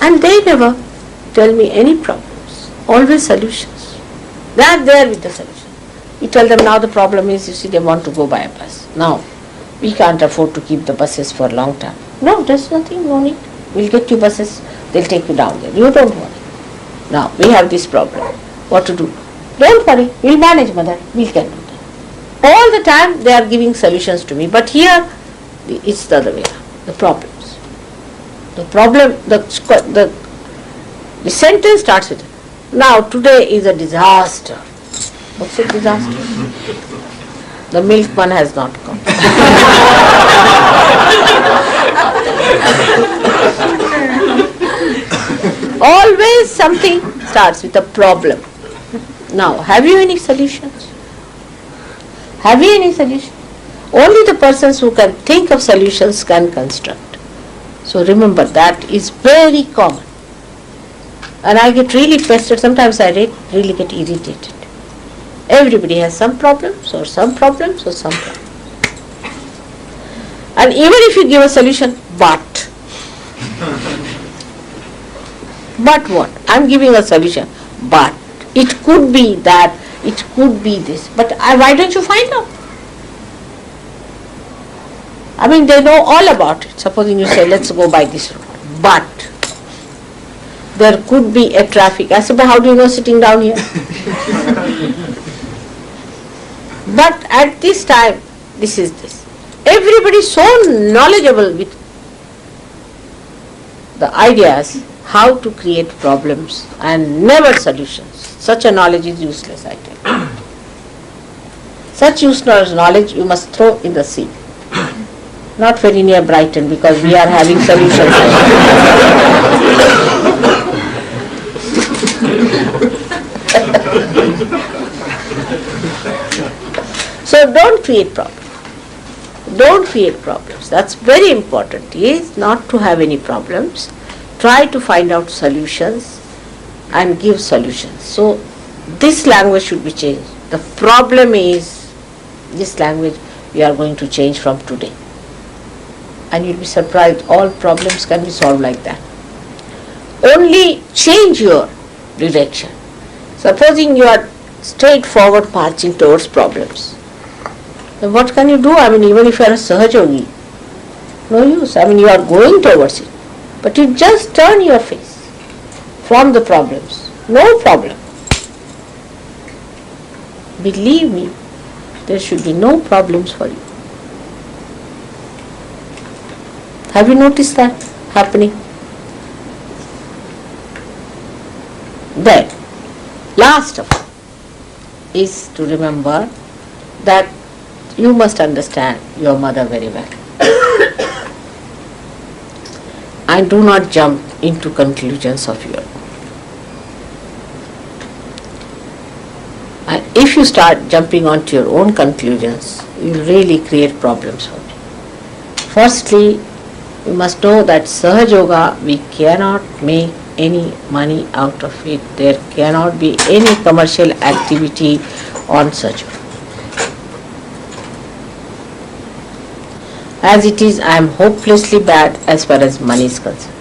And they never tell me any problems. Always solutions. They are there with the solution. You tell them now the problem is, you see, they want to go by a bus. Now, we can't afford to keep the buses for a long time. No, there's nothing, no need. We'll get you buses, they'll take you down there. You don't worry. Now, we have this problem. What to do? Don't worry, we'll manage, mother. We can do that. All the time they are giving solutions to me. But here, It's the other way around. The problems. The problem, the sentence starts with, now today is a disaster. What's a disaster? The milkman has not come. Always something starts with a problem. Now, have you any solutions? Have you any solutions? Only the persons who can think of solutions can construct. So remember, that is very common. And I get really pestered, sometimes I really get irritated. Everybody has some problems or some problems or some problems. And even if you give a solution, but what? I am giving a solution, but it could be that, it could be this. But why don't you find out? I mean, they know all about it. Supposing you say, let's go by this road. But there could be a traffic. I said, but how do you know sitting down here? But at this time, this is this. Everybody is so knowledgeable with the ideas how to create problems and never solutions. Such a knowledge is useless, I tell you. Such useless knowledge you must throw in the sea. Not very near Brighton, because we are having solutions. So don't create problems. Don't create problems. That's very important. Is not to have any problems. Try to find out solutions and give solutions. So this language should be changed. The problem is, this language we are going to change from today. And you'll be surprised, all problems can be solved like that. Only change your direction. Supposing you are straightforward marching towards problems, then what can you do? I mean, even if you are a Sahajogi, no use. I mean, you are going towards it. But you just turn your face from the problems. No problem. Believe me, there should be no problems for you. Have you noticed that happening? Then, last of all, is to remember that you must understand your mother very well. And do not jump into conclusions of your own. And if you start jumping onto your own conclusions, you will really create problems for you. Firstly, you must know that Sahaja Yoga, we cannot make any money out of it. There cannot be any commercial activity on Sahaja Yoga. As it is, I am hopelessly bad as far as money is concerned.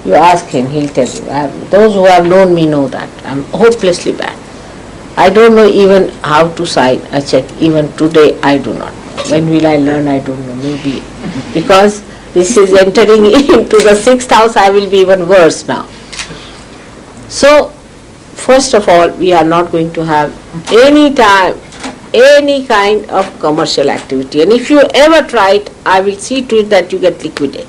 You ask him, he'll tell you. Those who have known me know that. I am hopelessly bad. I don't know even how to sign a check. Even today, I do not. When will I learn? I don't know. Maybe. Because this is entering into the 6th house, I will be even worse now. So, first of all, we are not going to have any kind of commercial activity. And if you ever try it, I will see to it that you get liquidated.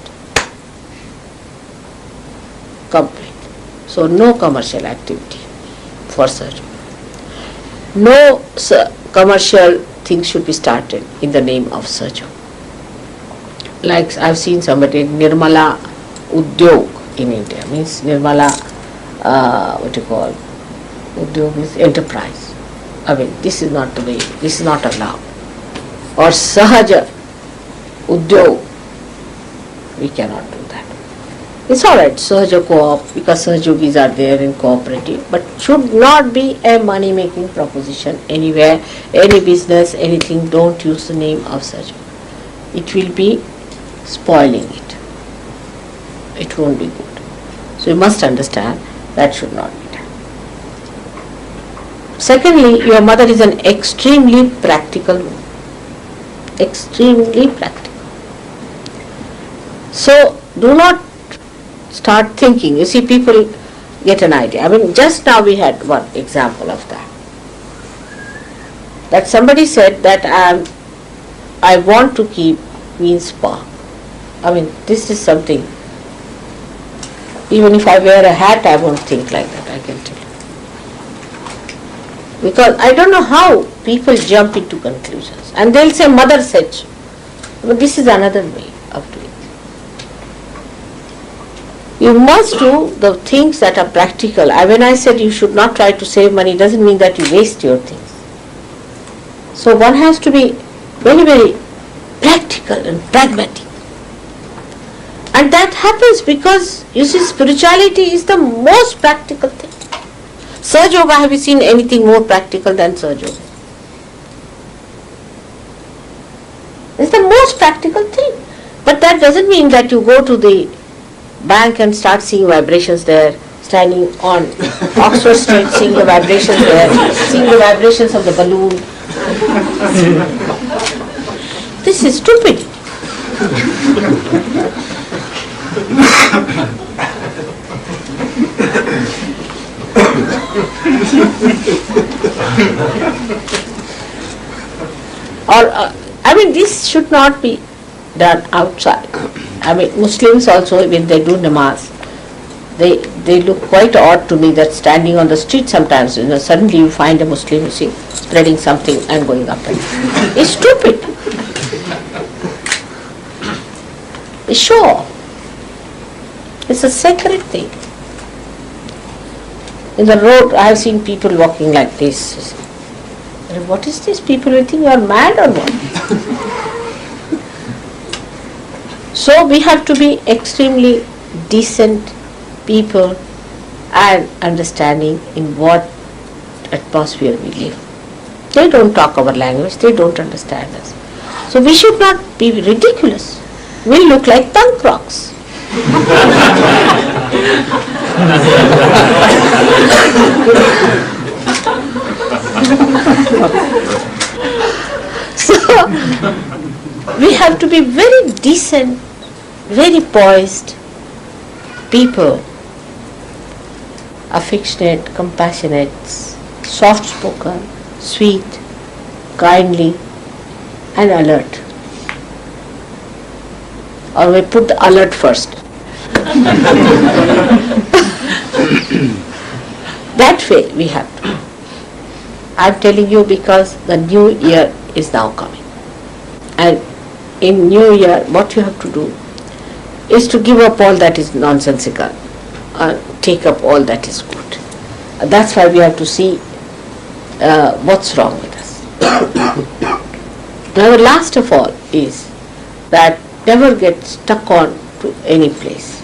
Complete. So, no commercial activity for surgery. No commercial things should be started in the name of surgery. Like I've seen somebody, Nirmala Udyog in India, means Nirmala, Udyog is enterprise. I mean, this is not the way, this is not allowed. Or Sahaja Udyog, we cannot do that. It's alright, Sahaja Co-op, because Sahajogis are there in cooperative, but should not be a money-making proposition anywhere, any business, anything. Don't use the name of Sahaja. It will be spoiling it. It won't be good. So you must understand that should not be done. Secondly, your mother is an extremely practical woman. Extremely practical. So do not start thinking. You see, people get an idea. I mean, just now we had one example of that. That somebody said that I am I want to keep Queen's Park. I mean, this is something, even if I wear a hat, I won't think like that, I can tell you. Because I don't know how people jump into conclusions. And they'll say, mother said so. But this is another way of doing it. You must do the things that are practical. When I said you should not try to save money, doesn't mean that you waste your things. So one has to be very, very practical and pragmatic. And that happens because, you see, spirituality is the most practical thing. Saj Yoga, have you seen anything more practical than Saj Yoga? It's the most practical thing. But that doesn't mean that you go to the bank and start seeing vibrations there, standing on Oxford Street, seeing the vibrations there, seeing the vibrations of the balloon. This is stupid. This should not be done outside. Muslims also, when they do namaz, they look quite odd to me, that standing on the street sometimes, suddenly you find a Muslim, you see, spreading something and going up and down. It's stupid. It's show. It's a sacred thing. In the road, I have seen people walking like this. What is this? People will think you are mad or what? So we have to be extremely decent people and understanding in what atmosphere we live. They don't talk our language, they don't understand us. So we should not be ridiculous. We look like punk rocks. So we have to be very decent, very poised people, affectionate, compassionate, soft-spoken, sweet, kindly, and alert. Or we put the alert first. That way we have to. I'm telling you because the new year is now coming. And in new year, what you have to do is to give up all that is nonsensical and take up all that is good. That's why we have to see what's wrong with us. Now, the last of all is that never get stuck on to any place.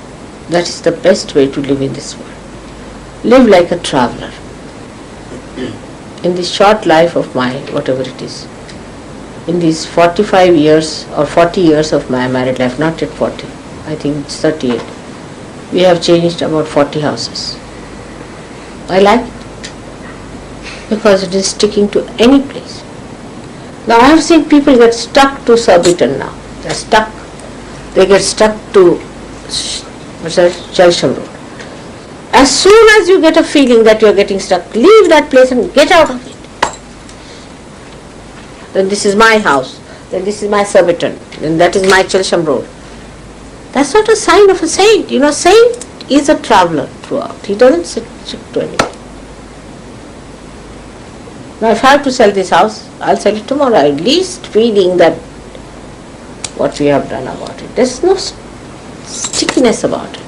That is the best way to live in this world. Live like a traveler. In this short life of mine, whatever it is, in these 45 years or 40 years of my married life, not yet 40, I think it's 38, we have changed about 40 houses. I like it because it is sticking to any place. Now I have seen people get stuck to Surbiton now. They're stuck. They get stuck to Chelsham Road. As soon as you get a feeling that you are getting stuck, leave that place and get out of it. Then this is my house, then this is my Surbiton, then that is my Chelsham Road. That's not a sign of a saint. Saint is a traveler throughout. He doesn't stick to anything. Now if I have to sell this house, I'll sell it tomorrow. At least feeling that what we have done about it. There's no stickiness about it.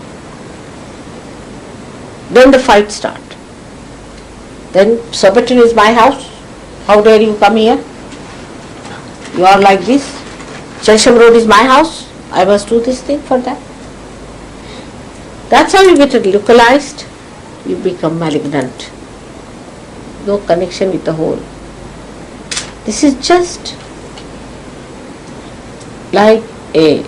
Then the fight start. Then Surbiton is my house. How dare you come here? You are like this. Chelsham Road is my house. I must do this thing for that. That's how you get it localized. You become malignant. No connection with the whole. This is just like a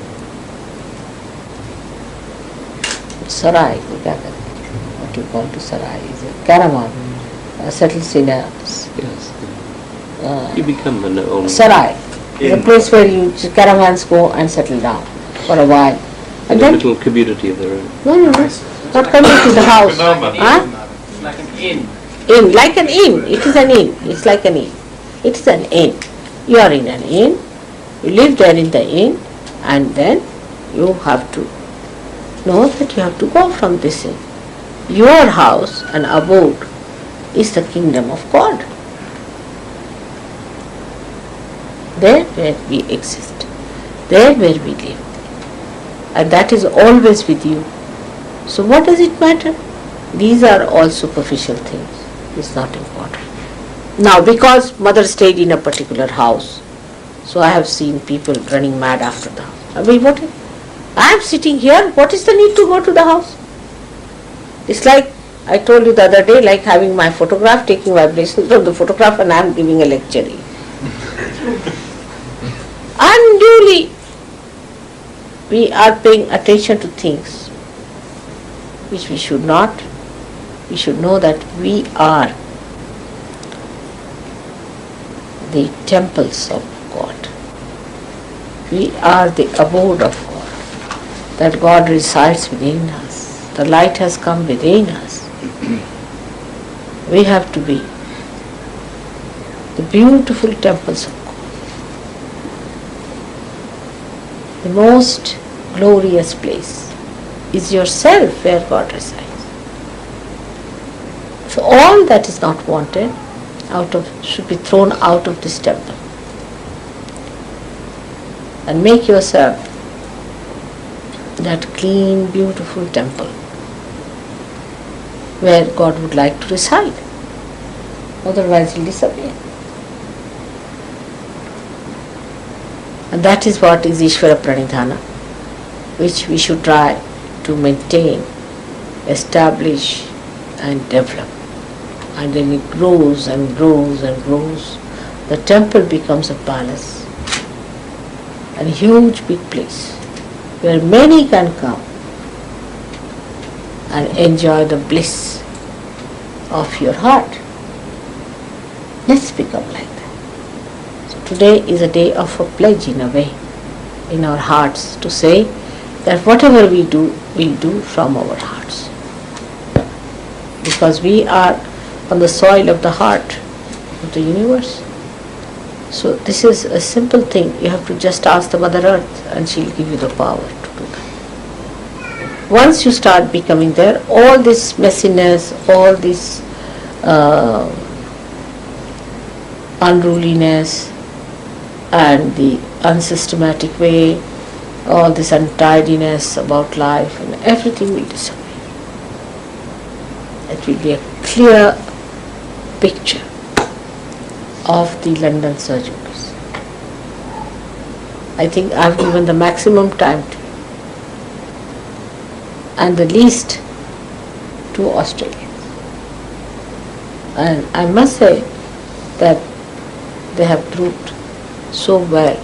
sarai. What you call to sarai is a caravan. Settles in a You become an old sarai. It's a place where caravans go and settle down for a while. And then little community of their own. no. Not coming to the house. Huh? Like an inn. Inn, like an inn. It is an inn. It's like an inn. It is an inn. You are in an inn You live there in the inn, and then you have to know that you have to go from this inn. Your house and abode is the kingdom of God. There where we exist, there where we live. And that is always with you. So what does it matter? These are all superficial things. It's not important. Now, because mother stayed in a particular house, so I have seen people running mad after the house. I am sitting here, what is the need to go to the house? It's like I told you the other day, like having my photograph, taking vibrations from the photograph, and I am giving a lecture here. Unduly, we are paying attention to things which we should not. We should know that we are the temples of God. We are the abode of God. That God resides within us. The light has come within us. We have to be the beautiful temples of God. The most glorious place is yourself where God resides. So all that is not wanted should be thrown out of this temple. And make yourself that clean, beautiful temple where God would like to reside. Otherwise he'll disappear. And that is what is Ishvara Pranidhana, which we should try to maintain, establish and develop. And then it grows and grows and grows. The temple becomes a palace, and a huge big place where many can come and enjoy the bliss of your heart. Let's become like that. So today is a day of a pledge in a way, in our hearts, to say that whatever we do, we'll do from our hearts. Because we are on the soil of the heart of the universe. So this is a simple thing. You have to just ask the Mother Earth and she'll give you the power to do that. Once you start becoming there, all this messiness, all this unruliness and the unsystematic way, all this untidiness about life, and everything will disappear. It will be a clear picture of the London surgeries. I think I've given the maximum time to you, and the least to Australians. And I must say that they have proved so well.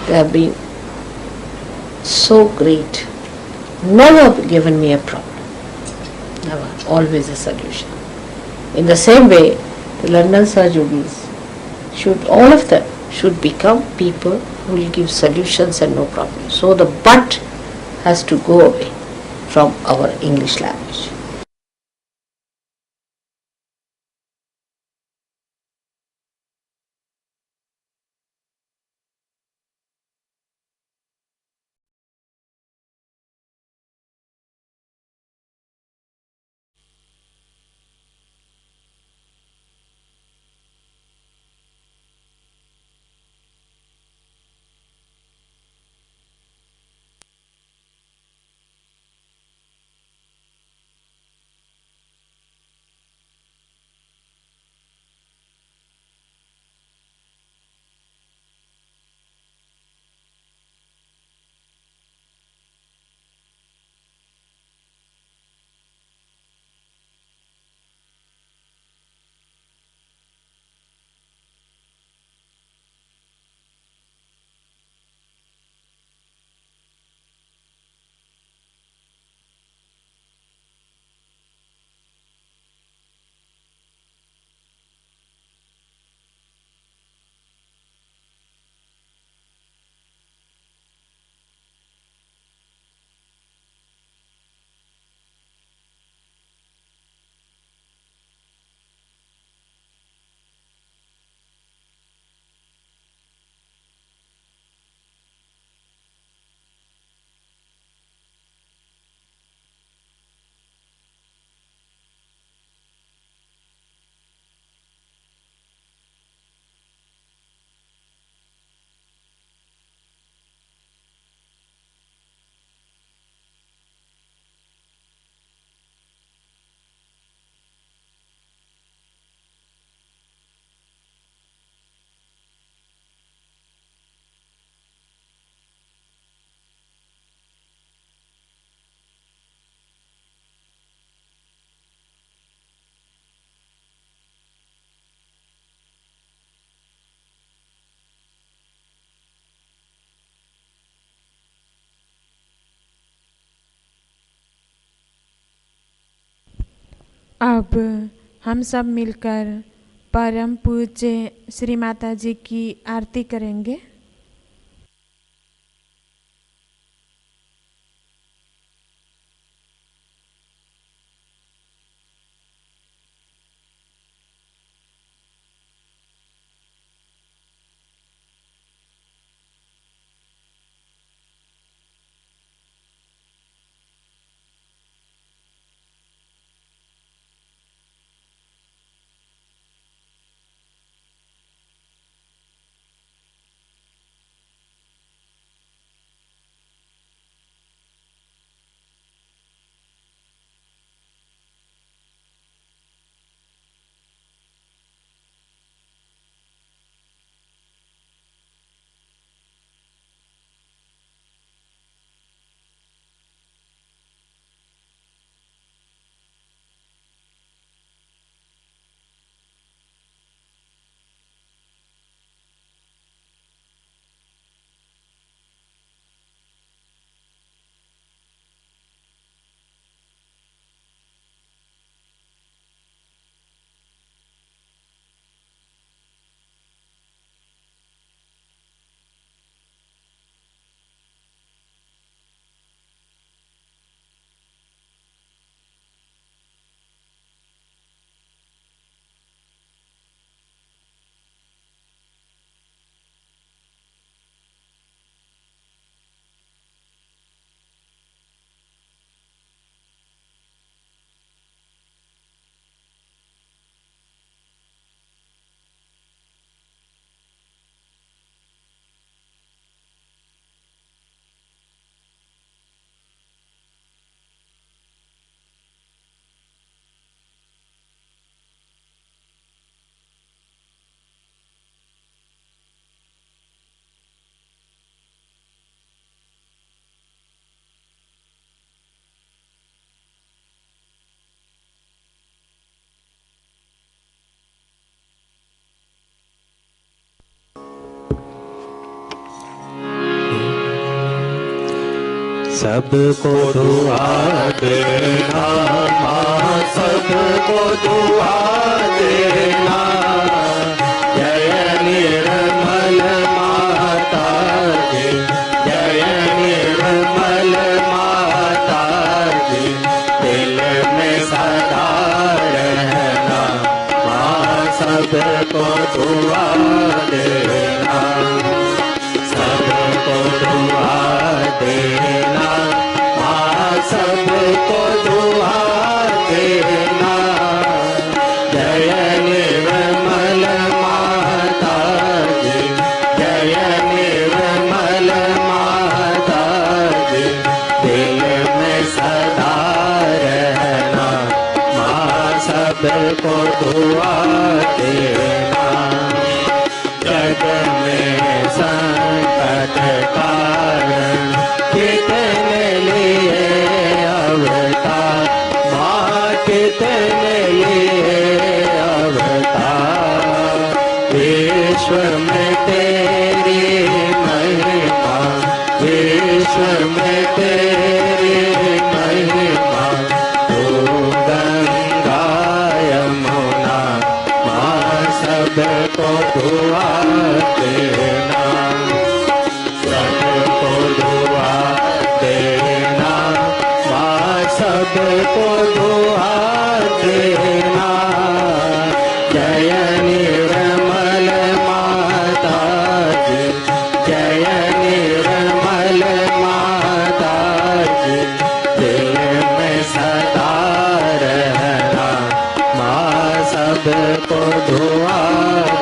They have been so great. Never given me a problem. Never. Always a solution. In the same way, the London surgeries should, all of them, should become people who will give solutions and no problem. So the but has to go away from our English language. अब हम सब मिलकर परम पूज्य श्री माता जी की आरती करेंगे। सबको दुआ देना माँ, सबको दुआ देना। जय निर्मल माता जी, जय निर्मल माता जी। दिल में सदा रहना माँ, सबको दुआ देना, सबको दुआ देना माँ, सबको दुआ देना। जय निर्मल माता जी, जय निर्मल माता जी। दिल में सदा रहना माँ, सबको दुआ देना। जग में संकट कारण कितने लिए अवतार माँ, कितने लिए अवतार। विश्व में तेरी महिमा, विश्व में तेरी महिमा। तू गंगा यमुना माँ, सबको दुआ देना, सबको दुआ देना माँ, सबको दुआ देना। जय निर्मल माता जी, जय निर्मल माता जी। दिल में सदा रहना माँ, सबको दुआ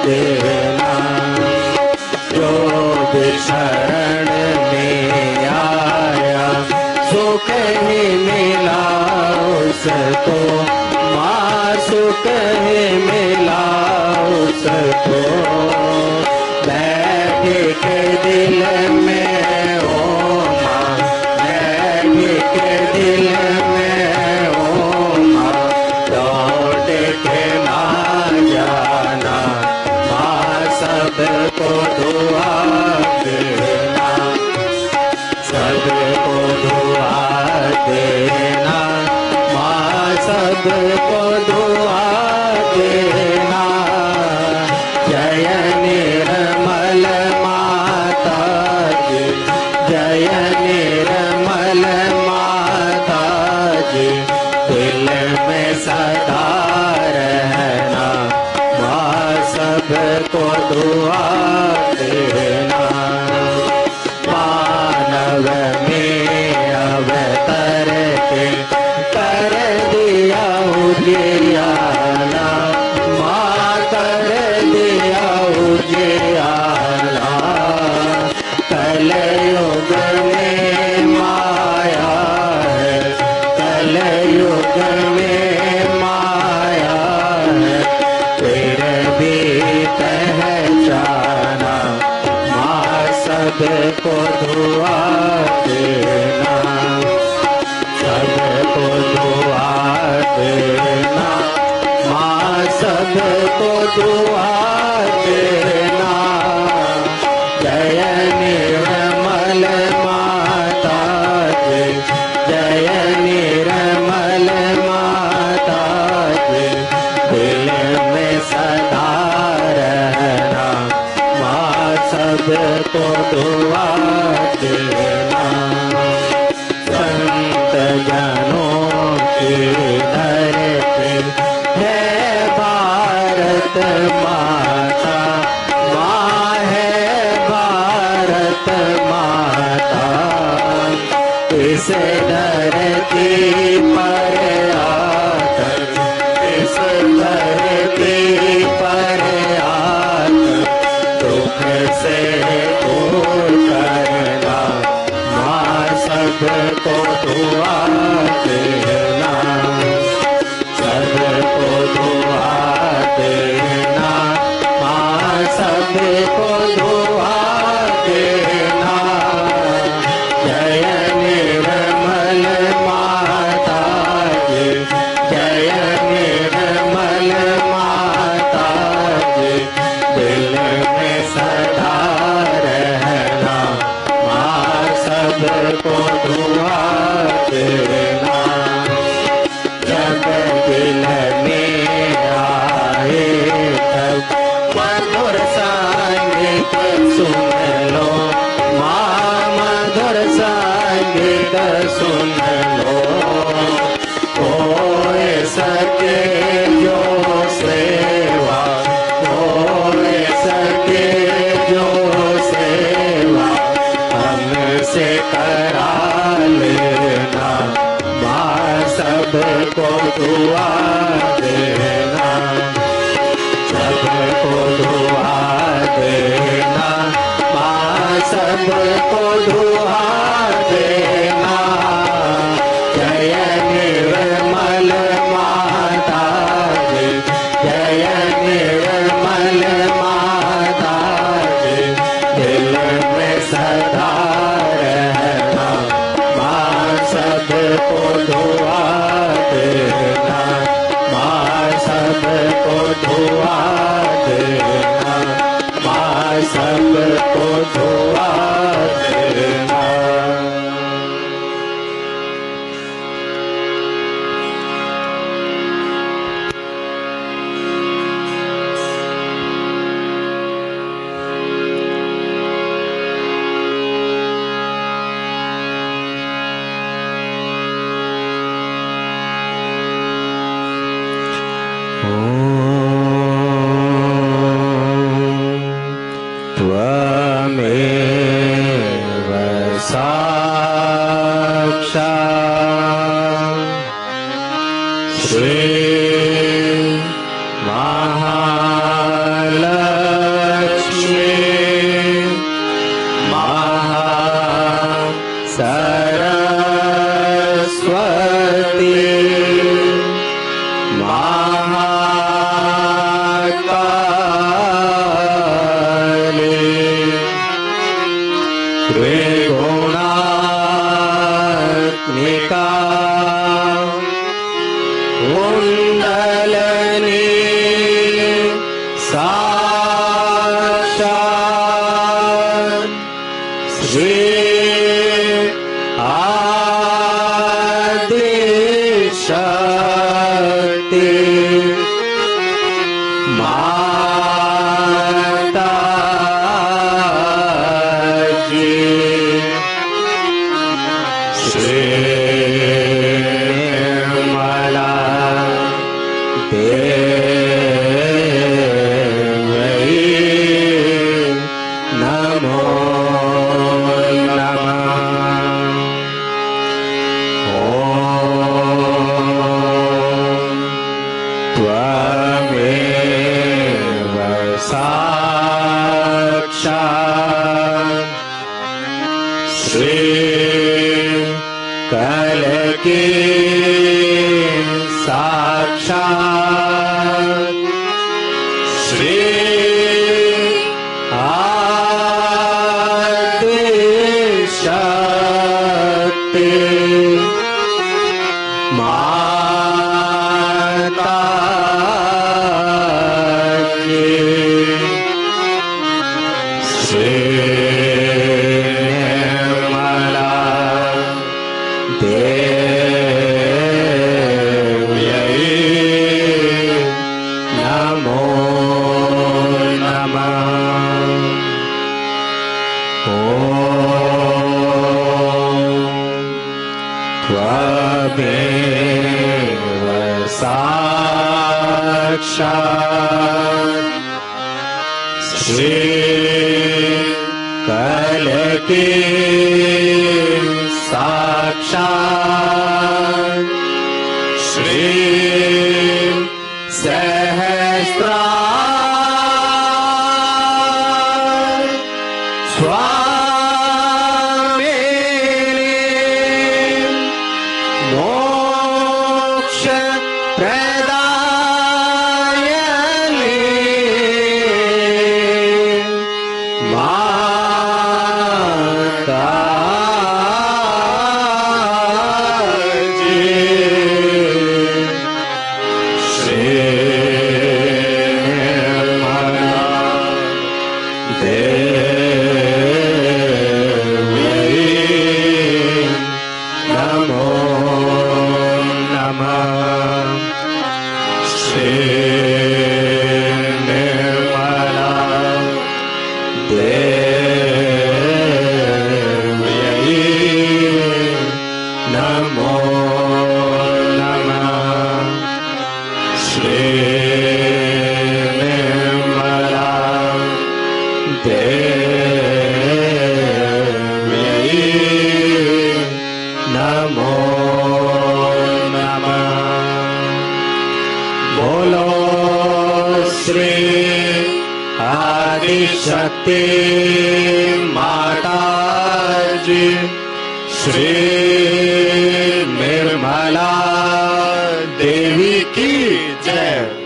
देना। जो भी शरण में आया सुख ही मिला उसको माँ, सुख ही मिला उसको। बैठ के दिल में ओ माँ, बैठ के दिल में ओ माँ। लौट के ना जाना माँ, सबको दुआ देना, सबको दुआ देना माँ, सब सबको दुआ देना। जय निर्मल माता जी, जय निर्मल माता जी, दिल में सदा रहना, माँ सबको दुआ देना। मानव में अवतर के कर दिया उजियाला, माँ कर दिया उजियाला। कलयुग में माया है, कलयुग में माया है, फिर भी पहचाना, माँ सबको दुआ देना, सबको दुआ देना, माँ सबको दुआ देना। जय निर्मल माता जी, जय निर्मल माता जी, दिल में सदा रहना, माँ सबको दुआ देना। संत जनों की धरती है भारत माता, माँ है भारत माता। इस धरती पर आकर, इस धरती पर आकर, दुख से दूर करना, माँ सबको दुआ देना, सबको दुआ देना, माँ सबको दुआ देना। जय निर्मल माता जी, जय निर्मल माता जी, दिल में सदा रहना, माँ सबको दुआ देना। जब दिल में आए तब मधुर संगीत सुन लो, माँ मधुर संगीत सुन लो। होए सके जो सेवा, होए सके जो सेवा, हमसे करा लेना, माँ सबको दुआ देना, सबको दुआ देना, माँ सबको दुआ देना। जय निर्मल माता जी, जय निर्मल माता जी, दिल में सदा रहना, माँ सबको दुआ देना, माँ सबको दुआ देना, माँ सबको दुआ देना। त्वमेव साक्षात् श्री महालक्ष्मी महासरस्वती महाकाली त्रिगुणात्मिका ओम की साक्षात श्री आदि शक्ति माता की श्री निर्मला देव्यै नमो नमः। ॐ त्वमेव साक्षात् श्री कलकी साक्षात् श्री सहस्रार स्वामिनी मोक्ष प्रदायिनी माता जी श्री निर्मला देव्यै नमो नमः। श्री निर्मला देव्यै नमो नमः। श्री निर्मला देव्यै नमो नमः। बोलो श्री आदि शक्ति माता जी श्री निर्मला देवी की जय।